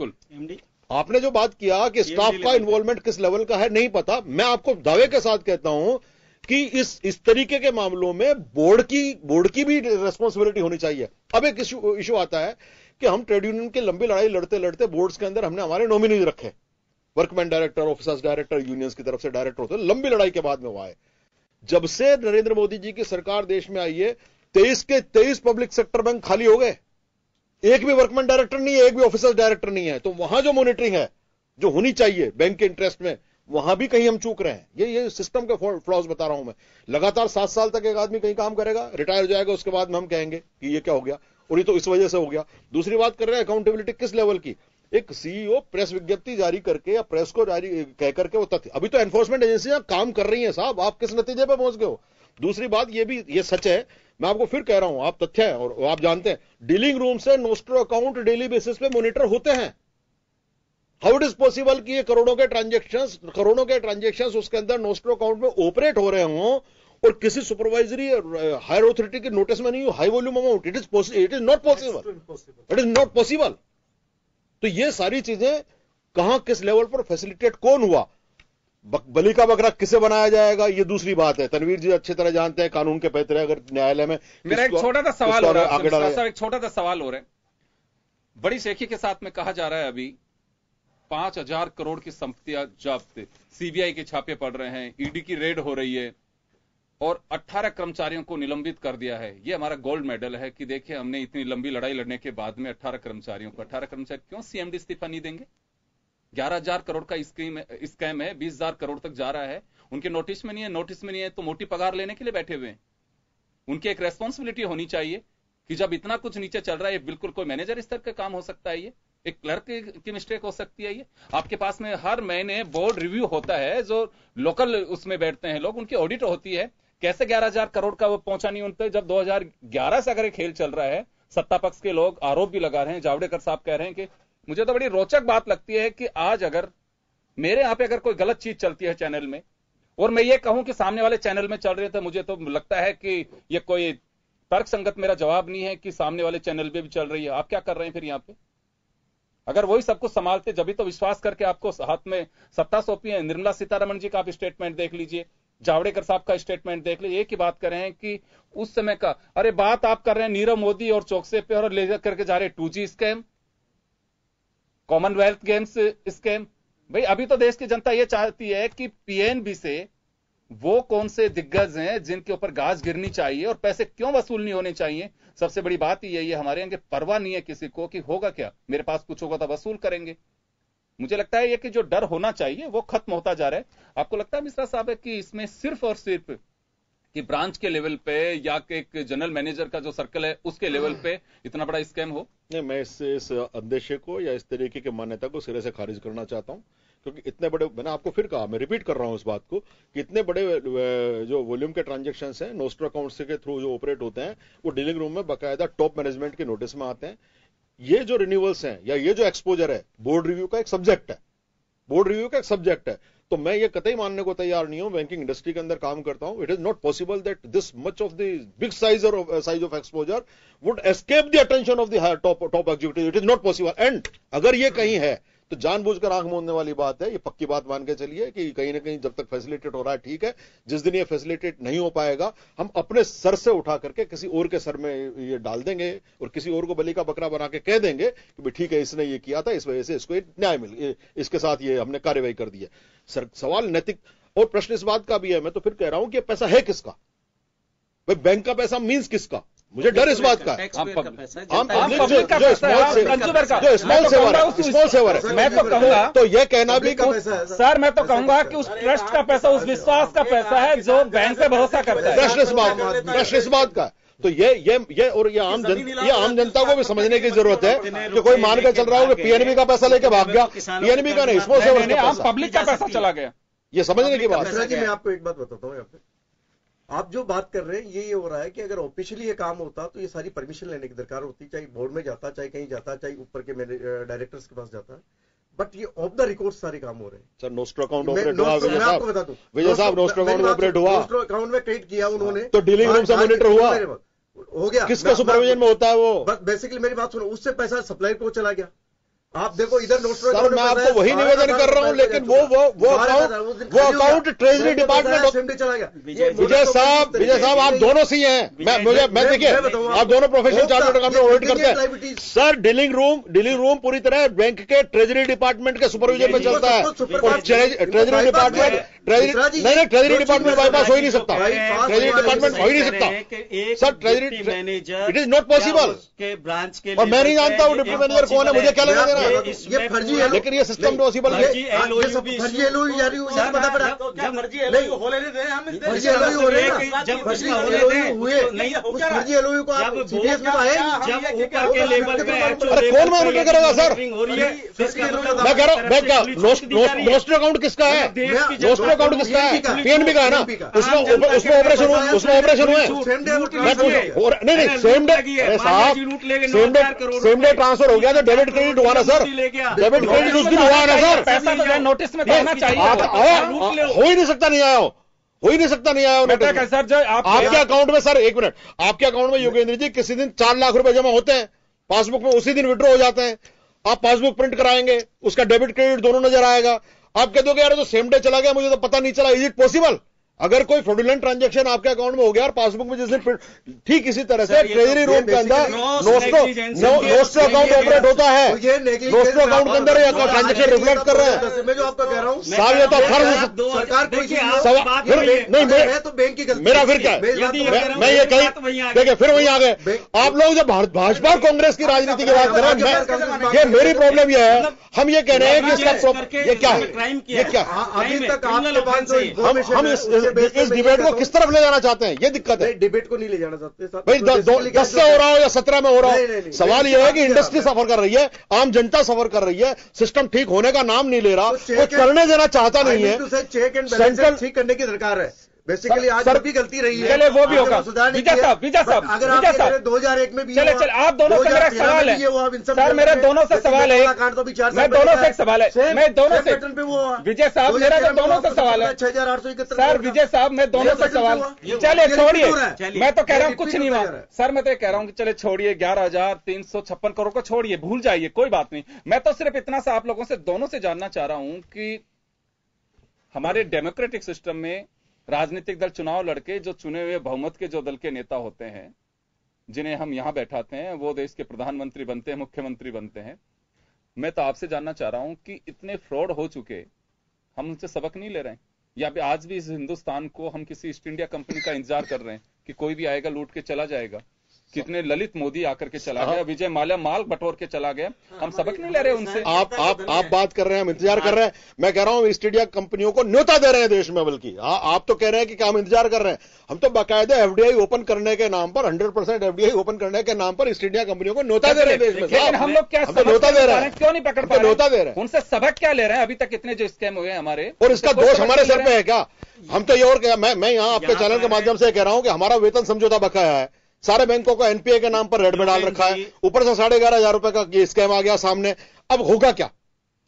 आपने जो बात किया कि स्टाफ का इन्वॉल्वमेंट किस लेवल का है, नहीं पता। मैं आपको दावे के साथ कहता हूं कि इस तरीके के मामलों में बोर्ड की भी रेस्पॉन्सिबिलिटी होनी चाहिए। अब एक इशू आता है कि हम ट्रेड यूनियन की लंबी लड़ाई लड़ते लड़ते बोर्ड्स के अंदर हमने हमारे नॉमिनीज रखे, workman director, officers director, unions की तरफ से डायरेक्टर होते, लंबी लड़ाई के बाद में हुआ है। जब से नरेंद्र मोदी जी की सरकार देश में आई है, 23 के 23 पब्लिक सेक्टर बैंक खाली हो गए। एक भी वर्कमैन डायरेक्टर नहीं है, एक भी ऑफिसर्स डायरेक्टर नहीं है। तो वहां जो मॉनिटरिंग है जो होनी चाहिए बैंक के इंटरेस्ट में, वहां भी कहीं हम चूक रहे हैं। ये सिस्टम के फ्लॉज बता रहा हूं मैं। लगातार 7 साल तक एक आदमी कहीं काम करेगा, रिटायर हो जाएगा, उसके बाद में हम कहेंगे कि ये क्या हो गया, और ये तो इस वजह से हो गया। दूसरी बात कर रहे हैं अकाउंटेबिलिटी किस लेवल की। एक सीईओ प्रेस विज्ञप्ति जारी करके या प्रेस को जारी कह करके वो तथ्य, अभी तो एनफोर्समेंट एजेंसियां काम कर रही हैं साहब, आप किस नतीजे पर पहुंच गए हो? दूसरी बात ये सच है, मैं आपको फिर कह रहा हूं, आप तथ्य है और आप जानते हैं, डीलिंग रूम से नोस्ट्रो अकाउंट डेली बेसिस पे मॉनिटर होते हैं। हाउ इट इज पॉसिबल कि ये करोड़ों के ट्रांजेक्शंस उसके अंदर नोस्ट्रो अकाउंट में ऑपरेट हो रहे हों और किसी सुपरवाइजरी हायर ऑथोरिटी के नोटिस में नहीं हो, high volume amount, it is not possible. तो ये सारी चीजें कहां किस लेवल पर फैसिलिटेट कौन हुआ, बलि का बकरा किसे बनाया जाएगा, ये दूसरी बात है। तनवीर जी अच्छी तरह जानते हैं कानून के पैतरे, अगर न्यायालय में मेरा एक छोटा सा सवाल हो रहा है, एक छोटा सा सवाल हो रहा है। बड़ी शेखी के साथ में कहा जा रहा है अभी 5,000 करोड़ की संपत्तियां जब्त, सीबीआई के छापे पड़ रहे हैं, ईडी की रेड हो रही है और 18 कर्मचारियों को निलंबित कर दिया है। ये हमारा गोल्ड मेडल है कि देखिए हमने इतनी लंबी लड़ाई लड़ने के बाद में 18 कर्मचारी क्यों सीएमडी इस्तीफा नहीं देंगे? 11,000 करोड़ का स्कैम है, 20,000 करोड़ तक जा रहा है, उनके नोटिस में नहीं है, तो मोटी पगार लेने के लिए बैठे हुए हैं। उनकी एक रेस्पॉन्सिबिलिटी होनी चाहिए कि जब इतना कुछ नीचे चल रहा है, बिल्कुल कोई मैनेजर स्तर का काम हो सकता है, ये एक क्लर्क की मिस्टेक हो सकती है। ये आपके पास में हर महीने बोर्ड रिव्यू होता है, जो लोकल उसमें बैठते हैं लोग, उनकी ऑडिट होती है। कैसे 11,000 करोड़ का वो पहुंचा नहीं उन तक, जब 2011 से अगर खेल चल रहा है? सत्ता पक्ष के लोग आरोप भी लगा रहे हैं, जावड़ेकर साहब कह रहे हैं कि मुझे तो बड़ी रोचक बात लगती है कि आज अगर मेरे यहां पे अगर कोई गलत चीज चलती है चैनल में और मैं ये कहूं कि सामने वाले चैनल में चल रही है, तो मुझे तो लगता है कि ये कोई तर्क संगत मेरा जवाब नहीं है कि सामने वाले चैनल पे भी चल रही है। आप क्या कर रहे हैं फिर यहां पे? अगर वही सब कुछ संभालते, जब भी तो विश्वास करके आपको हाथ में सत्ता सौंपी है। निर्मला सीतारमण जी का आप स्टेटमेंट देख लीजिए, जावड़ेकर साहब का स्टेटमेंट देख लीजिए, एक ही बात कर रहे हैं कि उस समय का, अरे बात आप कर रहे हैं नीरव मोदी और चौकसे पे और ले करके जा रहे 2G scam, Commonwealth games scam. भाई अभी तो देश की जनता ये चाहती है कि पीएनबी से वो कौन से दिग्गज हैं जिनके ऊपर गाज गिरनी चाहिए और पैसे क्यों वसूल नहीं होने चाहिए। सबसे बड़ी बात यही है हमारे यहाँ कि परवाह नहीं है किसी को कि होगा क्या, मेरे पास कुछ होगा तो वसूल करेंगे। मुझे लगता है ये कि जो डर होना चाहिए वो खत्म होता जा रहा है। आपको लगता है मिश्रा साहब है कि इसमें सिर्फ और सिर्फ कि ब्रांच के लेवल पे या कि एक जनरल मैनेजर का जो सर्कल है उसके लेवल पे इतना बड़ा स्कैम हो? नहीं, मैं इस अंदेशे को या इस तरीके की मान्यता को सिरे से खारिज करना चाहता हूं, क्योंकि इतने बड़े, मैंने आपको फिर कहा, मैं रिपीट कर रहा हूं इस बात को कि इतने बड़े जो वॉल्यूम के ट्रांजैक्शंस हैं नोस्ट्रो अकाउंट्स के थ्रू जो ऑपरेट होते हैं, वो डीलिंग रूम में बाकायदा टॉप मैनेजमेंट के नोटिस में आते हैं। ये जो रिन्यूअल्स हैं या ये जो एक्सपोजर है, बोर्ड रिव्यू का एक सब्जेक्ट है। तो मैं ये कतई मानने को तैयार नहीं हूं, बैंकिंग इंडस्ट्री के अंदर काम करता हूं, it is not possible that this much of the big size of exposure would escape the attention of the top executive. It is not possible. And अगर ये कहीं है तो जानबूझकर आंख मूंदने वाली बात है। ये पक्की बात मान के चलिए कि कहीं ना कहीं जब तक फैसिलिटेट हो रहा है ठीक है, जिस दिन ये फैसिलिटेट नहीं हो पाएगा हम अपने सर से उठा करके किसी और के सर में ये डाल देंगे और किसी और को बलि का बकरा बना के कह देंगे कि भाई ठीक है इसने ये किया था, इस वजह से इसको न्याय मिल, इसके साथ ये हमने कार्रवाई कर दी है। सवाल नैतिक और प्रश्न इस बात का भी है, मैं तो फिर कह रहा हूं कि पैसा है किसका? भाई बैंक का पैसा मीन्स किसका? मुझे डर इस बात का है। जो स्मॉल सेवर है, मैं तो कहूंगा, तो ये कहना भी सर मैं तो कहूंगा कि उस ट्रस्ट का पैसा, उस विश्वास का पैसा है जो बैंक पे भरोसा करता है। प्रश्न इस बात का। तो ये आम जनता को भी समझने की जरूरत है कि कोई मान कर चल रहा हो कि पीएनबी का पैसा लेके भाग गया, पीएनबी का नहीं, स्मॉल सेवर का पैसा, पब्लिक का पैसा चला गया, ये समझने की बात है। मैं आपको एक बात बताता हूँ, यहाँ पे आप जो बात कर रहे हैं ये हो रहा है कि अगर ऑफिशियली ये काम होता तो ये सारी परमिशन लेने की दरकार होती, चाहे बोर्ड में जाता, चाहे कहीं जाता, चाहे ऊपर के डायरेक्टर्स के पास जाता। बट ये ऑफ द रिकॉर्ड सारे काम हो रहे हैं। सर नोस्ट्रो अकाउंट ऑपरेट हुआ, मैं आपको बता दूं, विजय साहब नोस्ट्रो अकाउंट ऑपरेट हुआ, नोस्ट्रो अकाउंट में क्रिएट किया उन्होंने, तो डीलिंग रूम से मॉनिटर हुआ, हो गया। किसका सुपरविजन में होता है वो? बेसिकली मेरी बात सुनो, उससे पैसा सप्लायर को चला गया। आप देखो इधर नोस्ट्रो, सर मैं आपको वही निवेदन कर रहा हूं, लेकिन वो अकाउंट ट्रेजरी डिपार्टमेंट चला गया। विजय साहब आप दोनों सी हैं, मैं देखिए आप दोनों प्रोफेशनल चार्टर्ड अकाउंटेंट ऑडिट करते हैं। सर डीलिंग रूम पूरी तरह बैंक के ट्रेजरी डिपार्टमेंट के सुपरविजन में चलता है और ट्रेजरी डिपार्टमेंट बाईपास हो ही नहीं सकता, ट्रेजरी डिपार्टमेंट हो ही नहीं सकता sir. Treasury manager it is not possible के ब्रांच के, और मैं नहीं जानता हूं डिप्टी मैनेजर कौन है, मुझे क्या लेना देना। ये फर्जी है, लेकिन ये सिस्टम पॉसिबल है। फर्जी एलओयू जारी हुई है, पता पड़ा फर्जी एलओयू हो लेने दें हम, फर्जी एलओयू हो रहे हैं, जब फर्जी एलओयू हुए उस फर्जी एलओयू को आप सीडीएस में तो आए, जब ऊपर के लेवल पे अरे कौन मॉनिटर करेगा सर? मैं कह रहा हूं नोस्ट्रो अकाउंट किसका है? नोस्ट्रो अकाउंट किसका है? पीएनबी का है ना, उसमें ऑपरेशन हुए। नहीं सेम डे साहब, सेम डे ट्रांसफर हो गया तो डेबिट क्रेडिट हुआ ना सर। सर, डेबिट क्रेडिट उस दिन हुआ ना सर, पैसा तो नोटिस में आना चाहिए, हो ही नहीं सकता, नहीं आया हो ही नहीं सकता, नहीं आया नोटिस सर। जो आपके अकाउंट में सर, एक मिनट, आपके अकाउंट में योगेंद्र जी किसी दिन 4 लाख रुपए जमा होते हैं, पासबुक में उसी दिन विड्रॉ हो जाते हैं, आप पासबुक प्रिंट कराएंगे, उसका डेबिट क्रेडिट दोनों नजर आएगा, आप कह दोगे यार तो सेम डे चला गया, मुझे तो पता नहीं चला। Is it possible? अगर कोई फ्रॉडुलेंट ट्रांजैक्शन आपके अकाउंट में हो गया और पासबुक में जिस दिन, ठीक इसी तरह से ट्रेजरी रूम के अंदर नोस्ट्रो अकाउंट ऑपरेट होता है, नोस्ट्रो अकाउंट के अंदर ट्रांजैक्शन रिफ्लेक्ट कर रहे हैं। मैं जो आपको कह रहा हूँ साहब, ये तो फर्ज सरकार कोई नहीं, तो बैंक की गलती, मेरा फिर क्या है, मैं ये कहीं देखिए फिर वहीं आ गए आप लोग। जब भाजपा और कांग्रेस की राजनीति की बात कर रहे हैं, ये मेरी प्रॉब्लम ये है, हम ये कह रहे हैं कि इसका ये क्या है, ये क्या अभी तक आपके पास जो हम इस डिबेट को किस तरफ ले जाना चाहते हैं, ये दिक्कत है। डिबेट को नहीं ले जाना चाहते भाई 10 से हो रहा हो या 17 में हो रहा हो, सवाल यह है कि इंडस्ट्री सफर कर रही है, आम जनता सफर कर रही है, सिस्टम ठीक होने का नाम नहीं ले रहा, वो करने देना चाहता नहीं है। चेक एंड बैलेंस ठीक करने की दरकार है। बेसिकली आज भी गलती रही है, चले वो भी होगा। विजय साहब, अगर आप 2001 में भी चले आप दोनों से मेरा सवाल है सर, मेरे दोनों से सवाल है, मैं दोनों से एक सवाल है, मैं दोनों से विजय साहब, मेरा तो दोनों से सवाल है 6871 सर, विजय साहब मैं दोनों से सवाल, चले छोड़िए, मैं तो कह रहा हूँ कुछ नहीं हुआ सर, मैं तो कह रहा हूँ कि चले छोड़िए, 11,356 करोड़ को छोड़िए, भूल जाइए, कोई बात नहीं। मैं तो सिर्फ इतना सा आप लोगों से दोनों से जानना चाह रहा हूं कि हमारे डेमोक्रेटिक सिस्टम में राजनीतिक दल चुनाव लड़के, जो चुने हुए बहुमत के जो दल के नेता होते हैं, जिन्हें हम यहां बैठाते हैं, वो देश के प्रधानमंत्री बनते हैं, मुख्यमंत्री बनते हैं। मैं तो आपसे जानना चाह रहा हूं कि इतने फ्रॉड हो चुके, हम उनसे सबक नहीं ले रहे हैं, या आज भी इस हिंदुस्तान को हम किसी ईस्ट इंडिया कंपनी का इंतजार कर रहे हैं कि कोई भी आएगा लूट के चला जाएगा? कितने ललित मोदी आकर के चला गया, विजय माल्या माल बटोर के चला गया, हम सबक नहीं ले रहे उनसे। आप बात कर रहे हैं, हम इंतजार कर रहे हैं, मैं कह रहा हूं ईस्ट इंडिया कंपनियों को न्योता दे रहे हैं देश में, बल्कि आप तो कह रहे हैं कि हम इंतजार कर रहे हैं, हम तो बाकायदा एफडीआई ओपन करने के नाम पर 100% एफडीआई ओपन करने के नाम पर ईस्ट इंडिया कंपनियों को न्योता दे रहे हैं देश में। लेकिन हम लोग क्या न्योता दे रहे हैं, क्यों नहीं पकड़ पा रहे? न्योता दे रहे हैं, उनसे सबक क्या ले रहे हैं? अभी तक इतने जो स्कैम हुए हमारे, और इसका दोष हमारे सर पे है क्या? हम तो ये और क्या, मैं यहां आपके चैनल के माध्यम से कह रहा हूं कि हमारा वेतन समझौता बकाया है, सारे बैंकों को एनपीए के नाम पर रेड में डाल रखा है, ऊपर से 11,500 रुपए का ये स्कैम आ गया सामने। अब होगा क्या?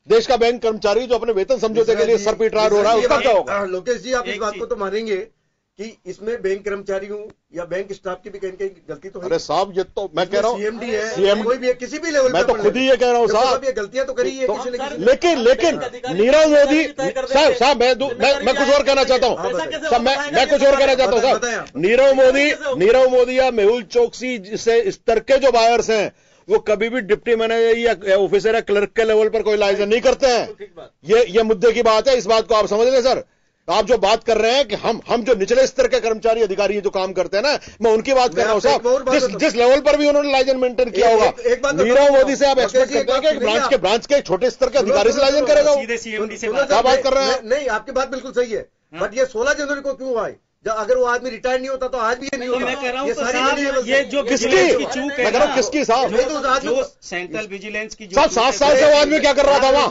देश का बैंक कर्मचारी जो अपने वेतन समझौते के लिए सर पीट रहा रो रहा है, उसका क्या होगा? लोकेश जी, आप इस बात को तो मानेंगे कि इसमें बैंक कर्मचारियों या बैंक स्टाफ की भी कहीं कहीं गलती तो है। अरे साहब, ये तो मैं कह रहा हूँ सीएमडी है, कोई भी है, किसी भी लेवल मैं तो खुद ही ये कह रहा हूँ साहब, ये गलतियां तो करी है किसी ने किसी। लेकिन नीरव मोदी साहब, मैं कुछ और कहना चाहता हूँ साहब, मैं कुछ और कहना चाहता हूँ साहब, नीरव मोदी या मेहुल चोकसी जैसे इस तरह के जो बायर्स हैं, वो कभी भी डिप्टी मैनेजर या ऑफिसर या क्लर्क के लेवल पर कोई लाइसेंस नहीं करते हैं। ये मुद्दे की बात है, इस बात को आप समझ लें सर। आप जो बात कर रहे हैं कि हम जो निचले स्तर के कर्मचारी अधिकारी जो काम करते हैं ना, मैं उनकी बात कर रहा हूं साहब, जिस लेवल पर भी उन्होंने लाइसेंस मेंटेन किया होगा। नीरव मोदी से आप एक्सपेक्ट करते हैं कि ब्रांच के छोटे स्तर के अधिकारी से लाइसेंस करेगा? क्या बात कर रहे हैं? नहीं, आपकी बात बिल्कुल सही है, बट ये 16 जनवरी को क्यों हुआ है? अगर वो आदमी रिटायर नहीं होता तो आज भी ये नहीं होता। मैं कह रहा हूं ये सारी ये जो किसकी चूक मैं कह रहा हूं, किसकी साहब? जो सेंट्रल विजिलेंस की साहब 7 साल से वो आदमी क्या कर रहा था वहाँ?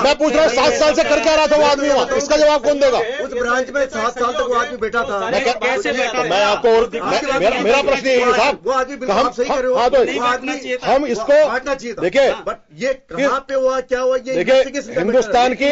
मैं पूछ रहा हूँ 7 साल से कर क्या रहा था वो आदमी वहाँ? इसका जवाब कौन देगा? उस ब्रांच में 7 साल तक वो आदमी बैठा था। मैं आपको मेरा प्रश्न यही है साहब, वो आदमी बिल्कुल आप सही कर रहे हो। हाँ, तो हम इसको बांटना चाहिए था। देखिए, बट ये कहाँ पे हुआ, क्या हुआ, ये देखिए, हिंदुस्तान की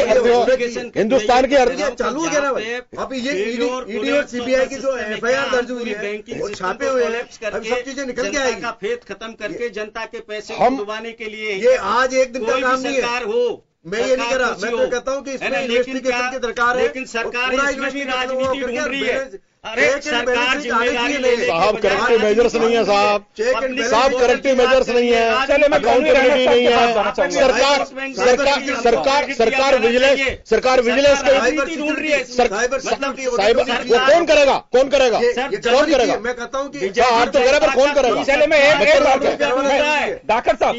चालू हो गया ना भाई। अब ये ईडी और सीबीआई की जो एफआईआर दर्ज हुई है, वो छापे हुए हैं, अब सब चीजें निकल के आएगी। फेथ खत्म करके जनता के पैसे डुबाने के लिए ये आज एक दिन का काम नहीं है। हो मैं ये नहीं कह रहा, मैं तो कहता हूँ कि इसमें इन्वेस्टिगेशन की दरकार है, लेकिन सरकार इसमें भी राजनीति ढूंढ रही है। अरे सरकार जिम्मेदारी ले साहब, करेक्टिव मेजर्स नहीं है साहब, करेक्टिव मेजर्स नहीं है, अकाउंटेबिलिटी नहीं है, सरकार विजिलेंस ढूंढ रही है। साइबर वो कौन करेगा? मैं कहता हूँ कि आप तो कह रहे पर कौन करेगा? चले मैं एक डाकर साहब,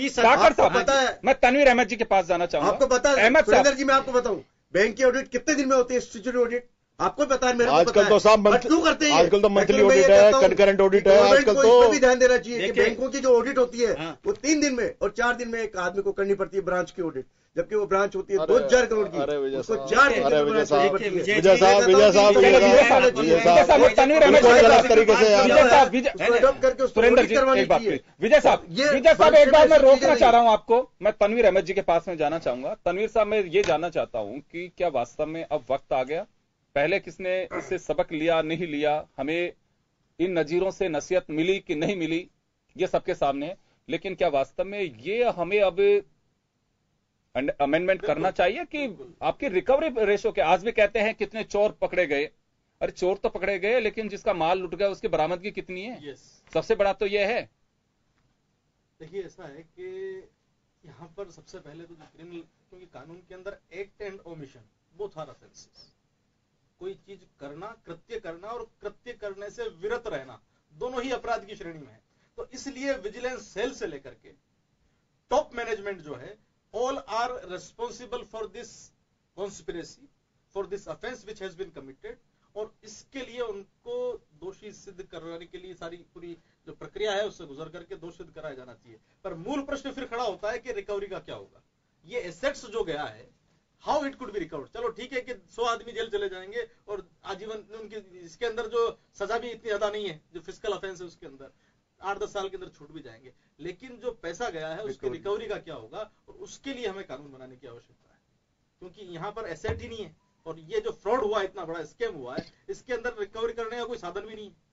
मैं तनवीर अहमद जी के पास जाना चाहूंगा। आपको पता है सुरेंद्र जी, मैं आपको बताऊं बैंक की ऑडिट कितने दिन में होती है? स्टैट्यूटरी ऑडिट आपको पता है, मेरे को आजकल पता है। तो साहब क्यों करते हैं? आजकल तो मंथली Actually मैं ये ऑडिट है, कहता हूं, कंकरेंट ऑडिट है, गवर्नमेंट आजकल को तो इस पे भी ध्यान देना चाहिए कि देखिए, बैंकों की जो ऑडिट होती है हाँ। वो 3 दिन में और 4 दिन में एक आदमी को करनी पड़ती है ब्रांच की ऑडिट, जबकि वो ब्रांच होती है 2000 करोड़ की, उसको 4 दिन में विजय करनी पड़ती है। विजय साहब विजय साहब तनवीर अहमद बिल्कुल जी, गलत तरीके से विजय साहब, उसको adopt करके उसको सुरेंद्र audit जी करवानी एक बात चाहिए। प्लीज। विजय साहब ये एक बार मैं भविष्य में रोकना चीजें चाह रहा नहीं। हूं आपको। मैं तनवीर अहमद जी के पास में जाना चाहूंगा। तनवीर साहब, मैं ये जानना चाहता हूं कि क्या वास्तव में अब वक्त आ गया, पहले किसने इससे सबक लिया नहीं लिया, हमें इन नजीरों से नसीहत मिली कि नहीं मिली, ये सबके सामने है, लेकिन क्या वास्तव में ये हमें अब अमेंडमेंट करना चाहिए कि आपकी रिकवरी रेशो के, आज भी कहते हैं कितने चोर पकड़े गए, अरे चोर तो पकड़े गए लेकिन जिसका माल लुट गया उसकी बरामदगी कितनी है? सबसे बड़ा तो यह है। देखिए ऐसा है कि यहाँ पर सबसे पहले तो क्रिमिनल, क्योंकि कानून के अंदर act and omission both are offences. कोई चीज करना, कृत्य करना और कृत्य करने से विरत रहना, दोनों ही अपराध की श्रेणी में है। तो इसलिए विजिलेंस सेल से लेकर के टॉप मैनेजमेंट जो है, all are responsible for this conspiracy, for this offence which has been committed, और इसके लिए उनको दोषी सिद्ध कराने के लिए सारी पूरी जो प्रक्रिया है उससे गुजर करके दोष सिद्ध कराया जाना चाहिए। पर मूल प्रश्न फिर खड़ा होता है कि रिकवरी का क्या होगा। ये एसेट्स जो गया है, how it could be recovered. चलो ठीक है कि 100 आदमी जेल चले जाएंगे और आजीवन उनकी, इसके अंदर जो सजा भी इतनी ज्यादा नहीं है, जो फिजिकल ऑफेंस है उसके अंदर 8-10 साल के अंदर छूट भी जाएंगे, लेकिन जो पैसा गया है उसकी रिकवरी का क्या होगा, और उसके लिए हमें कानून बनाने की आवश्यकता है। क्योंकि यहाँ पर एसेट ही नहीं है, और ये जो फ्रॉड हुआ, इतना बड़ा स्कैम हुआ है, इसके अंदर रिकवरी करने का कोई साधन भी नहीं है।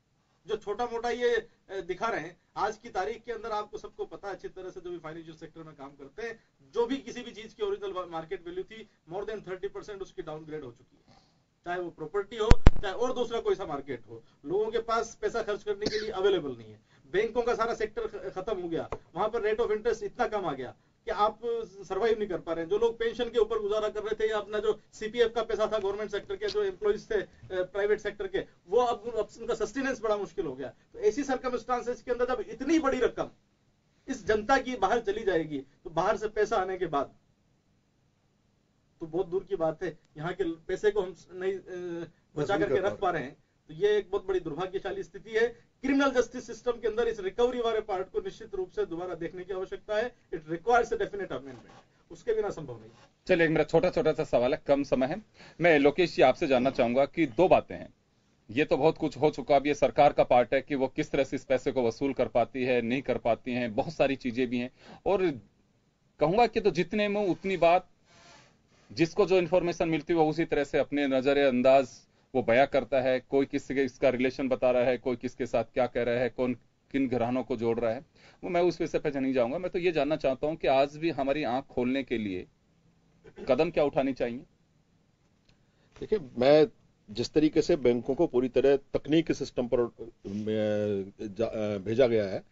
जो छोटा मोटा ये दिखा रहे हैं, आज की तारीख के अंदर आपको सबको पता है अच्छी तरह से, जो भी फाइनेंशियल सेक्टर में काम करते हैं, जो भी किसी भी चीज की ओरिजिनल मार्केट वैल्यू थी, मोर देन 30% उसकी डाउनग्रेड हो चुकी है। चाहे वो प्रॉपर्टी हो, चाहे और दूसरा कोई सा मार्केट हो, लोगों के पास पैसा खर्च करने के लिए अवेलेबल नहीं है। बैंकों का सारा सेक्टर खत्म हो गया, वहां पर रेट ऑफ इंटरेस्ट इतना कम आ गया कि आप सर्वाइव नहीं कर पा रहे हैं। जो लोग पेंशन के ऊपर गुजारा कर रहे थे, या अपना जो सीपीएफ का पैसा था गवर्नमेंट सेक्टर के, जो एम्प्लॉइज थे प्राइवेट सेक्टर के, वो अब उनका सस्टेनेंस बड़ा मुश्किल हो गया। तो ऐसी सर्कमस्टांसेस के अंदर जब इतनी बड़ी रकम इस जनता की बाहर चली जाएगी, तो बाहर से पैसा आने के बाद तो बहुत दूर की बात है, यहाँ के पैसे को हम नहीं बचा करके रख पा रहे हैं, तो ये एक बहुत बड़ी दुर्भाग्यशाली स्थिति है। क्रिमिनल जस्टिस सिस्टम के अंदर इस रिकवरी वाले पार्ट को निश्चित रूप से दोबारा देखने की आवश्यकता है। It requires a definite amendment, उसके बिना संभव नहीं। चलिए, मेरा छोटा छोटा सा सवाल है, कम समय है। मैं लोकेश जी आपसे जानना चाहूंगा कि दो बातें हैं। ये तो बहुत कुछ हो चुका, अब ये सरकार का पार्ट है कि वो किस तरह से इस पैसे को वसूल कर पाती है, नहीं कर पाती है, बहुत सारी चीजें भी हैं। और कहूंगा कि तो जितने में उतनी बात, जिसको जो इंफॉर्मेशन मिलती है वो उसी तरह से अपने नजर अंदाज वो बयां करता है। कोई किसी के इसका रिलेशन बता रहा है, कोई किसके साथ क्या कह रहा है, कौन किन घरानों को जोड़ रहा है, वो मैं उस विषय पर नहीं जाऊंगा। मैं तो ये जानना चाहता हूं कि आज भी हमारी आंख खोलने के लिए कदम क्या उठानी चाहिए। देखिए, मैं जिस तरीके से बैंकों को पूरी तरह तकनीकी सिस्टम पर भेजा गया है,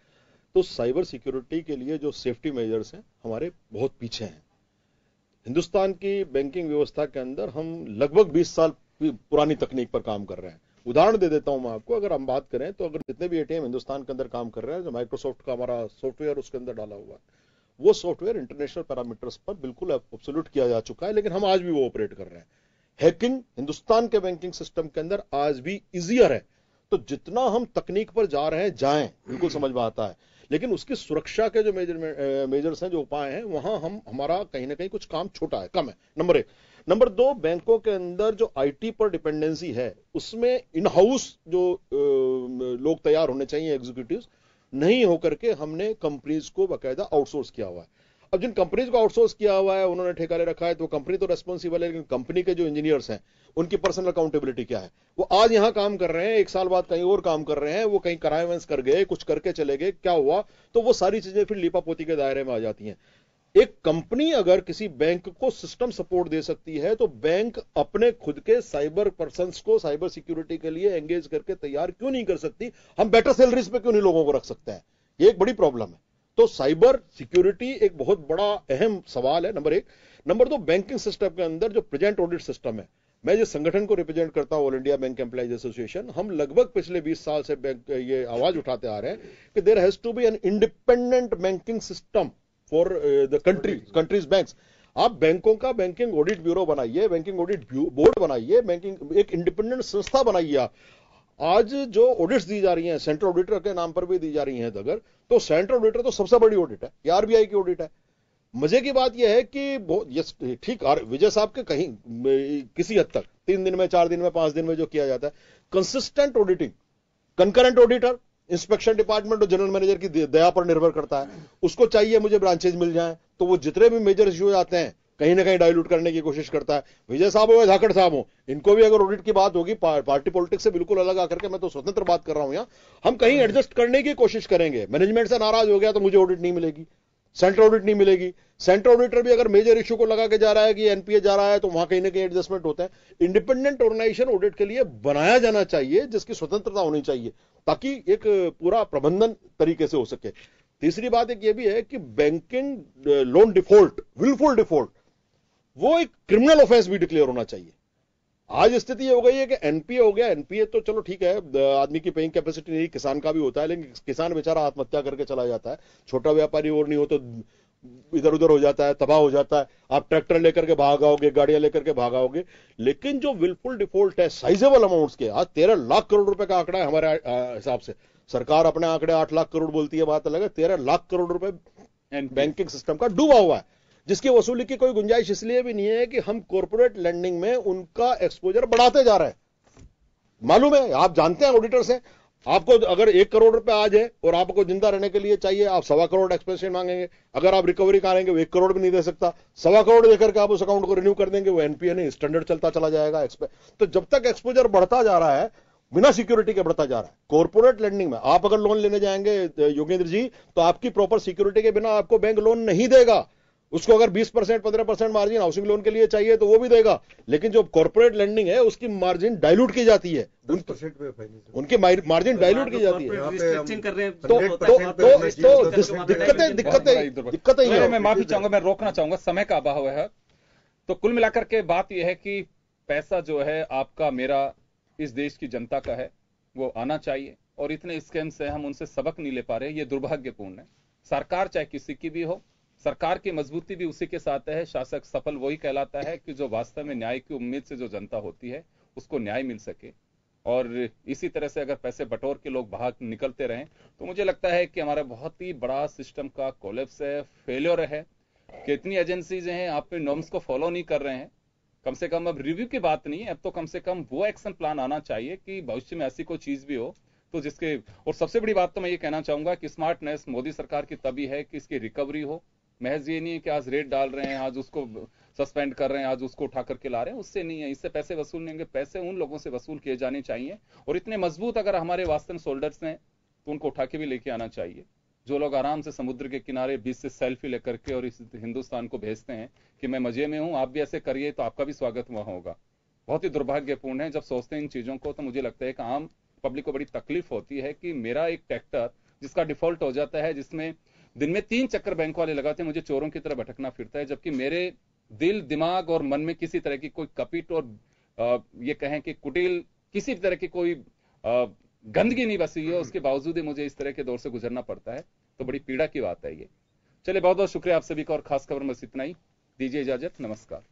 तो साइबर सिक्योरिटी के लिए जो सेफ्टी मेजर्स हैं हमारे बहुत पीछे हैं। हिंदुस्तान की बैंकिंग व्यवस्था के अंदर हम लगभग 20 साल पुरानी तकनीक पर काम कर रहे हैं। उदाहरण दे देता हूं मैं आपको। अगर हम बात करें तो अगर जितने भी एटीएम हिंदुस्तान के अंदर काम कर रहे हैं, जो माइक्रोसॉफ्ट का हमारा सॉफ्टवेयर उसके अंदर डाला हुआ है, वो सॉफ्टवेयर इंटरनेशनल पैरामीटर्स पर बिल्कुल एब्सोल्यूट किया जा चुका है, लेकिन हम आज भी वो ऑपरेट कर रहे हैं। हैकिंग हिंदुस्तान के बैंकिंग सिस्टम के अंदर आज भी इजियर है। तो जितना हम तकनीक पर जा रहे हैं, जाएं, बिल्कुल समझ में आता है, लेकिन उसकी सुरक्षा के जो मेजर्स हैं, जो उपाय हैं, वहां हमारा कहीं ना कहीं कुछ काम छोटा है, कम है। नंबर 1। नंबर 2, बैंकों के अंदर जो आईटी पर डिपेंडेंसी है, उसमें इन हाउस जो लोग तैयार होने चाहिए, एग्जीक्यूटिव्स, नहीं होकर के हमने कंपनीज को बाकायदा आउटसोर्स किया हुआ है। अब जिन कंपनीज को आउटसोर्स किया हुआ है, उन्होंने ठेका ले रखा है, तो कंपनी तो रेस्पॉन्सिबल है, लेकिन कंपनी के जो इंजीनियर्स हैं उनकी पर्सनल अकाउंटेबिलिटी क्या है? वो आज यहां काम कर रहे हैं, 1 साल बाद कहीं और काम कर रहे हैं, वो कहीं कराइवेंस कर गए, कुछ करके चले गए, क्या हुआ? तो वो सारी चीजें फिर लीपापोती के दायरे में आ जाती हैं। एक कंपनी अगर किसी बैंक को सिस्टम सपोर्ट दे सकती है, तो बैंक अपने खुद के साइबर पर्संस को साइबर सिक्योरिटी के लिए एंगेज करके तैयार क्यों नहीं कर सकती? हम बेटर सैलरीज पे क्यों नहीं लोगों को रख सकते हैं? ये एक बड़ी प्रॉब्लम है। तो साइबर सिक्योरिटी एक बहुत बड़ा अहम सवाल है, नंबर 1। नंबर 2, बैंकिंग सिस्टम के अंदर जो प्रेजेंट ऑडिट सिस्टम है, मैं जिस संगठन को रिप्रेजेंट करता हूं, all India bank employees association, हम लगभग पिछले 20 साल से ये आवाज उठाते आ रहे हैं कि there has to be an independent banking system for the country's banks. आप बैंकों का बैंकिंग ऑडिट ब्यूरो बनाइए, बैंकिंग ऑडिट बोर्ड बनाइए, बैंकिंग एक इंडिपेंडेंट संस्था बनाइए। आप आज जो ऑडिट्स दी जा रही हैं सेंट्रल ऑडिटर के नाम पर भी दी जा रही हैं, अगर तो सेंट्रल ऑडिटर तो सबसे बड़ी ऑडिट है, ये आरबीआई की ऑडिट है। मजे की बात यह है कि ठीक विजय साहब के कहीं किसी हद तक 3 दिन में, 4 दिन में, 5 दिन में जो किया जाता है, consistent auditing, concurrent auditor inspection department और जनरल मैनेजर की दया पर निर्भर करता है। उसको चाहिए मुझे ब्रांचेज मिल जाएं, तो वो जितने भी मेजर इश्यूज आते हैं कहीं ना कहीं डाइल्यूट करने की कोशिश करता है। विजय साहब हो या धाकड़ साहब हो, इनको भी अगर ऑडिट की बात होगी पार्टी पॉलिटिक्स से बिल्कुल अलग आकर के, मैं तो स्वतंत्र बात कर रहा हूं, यहां हम कहीं एडजस्ट करने की कोशिश करेंगे। मैनेजमेंट से नाराज हो गया तो मुझे ऑडिट नहीं मिलेगी, सेंट्रल ऑडिट नहीं मिलेगी। सेंट्रल ऑडिटर भी अगर मेजर इश्यू को लगा के जा रहा है कि एनपीए जा रहा है, तो वहां कहीं ना कहीं एडजस्टमेंट होता है। इंडिपेंडेंट ऑर्गेनाइजेशन ऑडिट के लिए बनाया जाना चाहिए, जिसकी स्वतंत्रता होनी चाहिए, ताकि एक पूरा प्रबंधन तरीके से हो सके। तीसरी बात एक ये भी है कि banking loan default, wilful default, वो एक क्रिमिनल ऑफेंस भी डिक्लेयर होना चाहिए। आज स्थिति ये हो गई है कि एनपीए हो गया, एनपीए तो चलो ठीक है, आदमी की पेइंग कैपेसिटी नहीं, किसान का भी होता है, लेकिन किसान बेचारा आत्महत्या करके चला जाता है, छोटा व्यापारी और नहीं हो तो इधर उधर हो जाता है, तबाह हो जाता है। आप ट्रैक्टर लेकर के भागाओगे, गाड़ियां लेकर के भागाओगे। लेकिन जो विलफुल डिफॉल्ट है साइजेबल अमाउंट्स के, आज 13 लाख करोड़ रुपए का आंकड़ा है हमारे हिसाब से। सरकार अपने आंकड़े 8 लाख करोड़ बोलती है, बात अलग है। 13 लाख करोड़ रुपए बैंकिंग सिस्टम का डूबा हुआ है, जिसकी वसूली की कोई गुंजाइश इसलिए भी नहीं है कि हम कॉर्पोरेट लेंडिंग में उनका एक्सपोजर बढ़ाते जा रहे हैं। मालूम है, आप जानते हैं ऑडिटर से, आपको अगर 1 करोड़ रुपए आज है और आपको जिंदा रहने के लिए चाहिए, आप 1.25 करोड़ एक्सपेंशन मांगेंगे। अगर आप रिकवरी करेंगे वो 1 करोड़ भी नहीं दे सकता, 1.25 करोड़ देकर के आप उस अकाउंट को रिन्यू कर देंगे, वो एनपीए नहीं, स्टैंडर्ड चलता चला जाएगा। तो जब तक एक्सपोजर बढ़ता जा रहा है, बिना सिक्योरिटी के बढ़ता जा रहा है। कॉर्पोरेट लेंडिंग में आप अगर लोन लेने जाएंगे योगेंद्र जी, तो आपकी प्रॉपर सिक्योरिटी के बिना आपको बैंक लोन नहीं देगा। उसको अगर 20%, 15% मार्जिन हाउसिंग लोन के लिए चाहिए तो वो भी देगा, लेकिन जो कॉर्पोरेट लेंडिंग है उसकी मार्जिन डाइल्यूट की जाती है, 10% में उनकी मार्जिन डाइल्यूट की जाती है। दिक्कतें मैं माफी चाहूंगा, मैं रोकना चाहूंगा, समय का अभाव है। तो कुल मिलाकर के बात यह है कि पैसा जो है आपका, मेरा, इस देश की जनता का है, वो आना चाहिए, और इतने स्कैम से हम उनसे सबक नहीं ले पा रहे, ये दुर्भाग्यपूर्ण है। सरकार चाहे किसी की भी हो, सरकार की मजबूती भी उसी के साथ है। शासक सफल वही कहलाता है कि जो वास्तव में न्याय की उम्मीद से जो जनता होती है उसको न्याय मिल सके। और इसी तरह से अगर पैसे बटोर के लोग बाहर निकलते रहें, तो मुझे लगता है कि हमारा बहुत ही बड़ा सिस्टम का कोलैप्स है, फेलियर है। कितनी एजेंसीज हैं आप पे नॉर्म्स को फॉलो नहीं कर रहे हैं। कम से कम अब रिव्यू की बात नहीं है, अब तो कम से कम वो एक्शन प्लान आना चाहिए कि भविष्य में ऐसी कोई चीज भी हो तो जिसके, और सबसे बड़ी बात तो मैं ये कहना चाहूंगा कि स्मार्टनेस मोदी सरकार की तभी है कि इसकी रिकवरी हो। महज ये नहीं है कि आज रेट डाल रहे हैं, आज उसको सस्पेंड कर रहे हैं, आज उसको उठा करके ला रहे हैं, उससे नहीं है। इससे पैसे वसूलेंगे, पैसे उन लोगों से वसूल किए जाने चाहिए, और इतने मजबूत अगर हमारे वास्तव सोल्डर्स हैं तो उनको उठा के भी लेके आना चाहिए। जो लोग आराम से समुद्र के किनारे बीच से सेल्फी लेकर के और इस हिंदुस्तान को भेजते हैं कि मैं मजे में हूं, आप भी ऐसे करिए तो आपका भी स्वागत वहां होगा, बहुत ही दुर्भाग्यपूर्ण है। जब सोचते हैं इन चीजों को तो मुझे लगता है कि आम पब्लिक को बड़ी तकलीफ होती है कि मेरा एक ट्रैक्टर जिसका डिफॉल्ट हो जाता है, जिसमें दिन में 3 चक्कर बैंक वाले लगाते हैं, मुझे चोरों की तरह भटकना फिरता है, जबकि मेरे दिल, दिमाग और मन में किसी तरह की कोई कपट और ये कहें कि कुटिल किसी तरह की कोई गंदगी नहीं बसी है, उसके बावजूद ही मुझे इस तरह के दौर से गुजरना पड़ता है। तो बड़ी पीड़ा की बात है ये। चलिए, बहुत बहुत शुक्रिया आप सभी का, और खास खबर में इतना ही। दीजिए इजाजत, नमस्कार।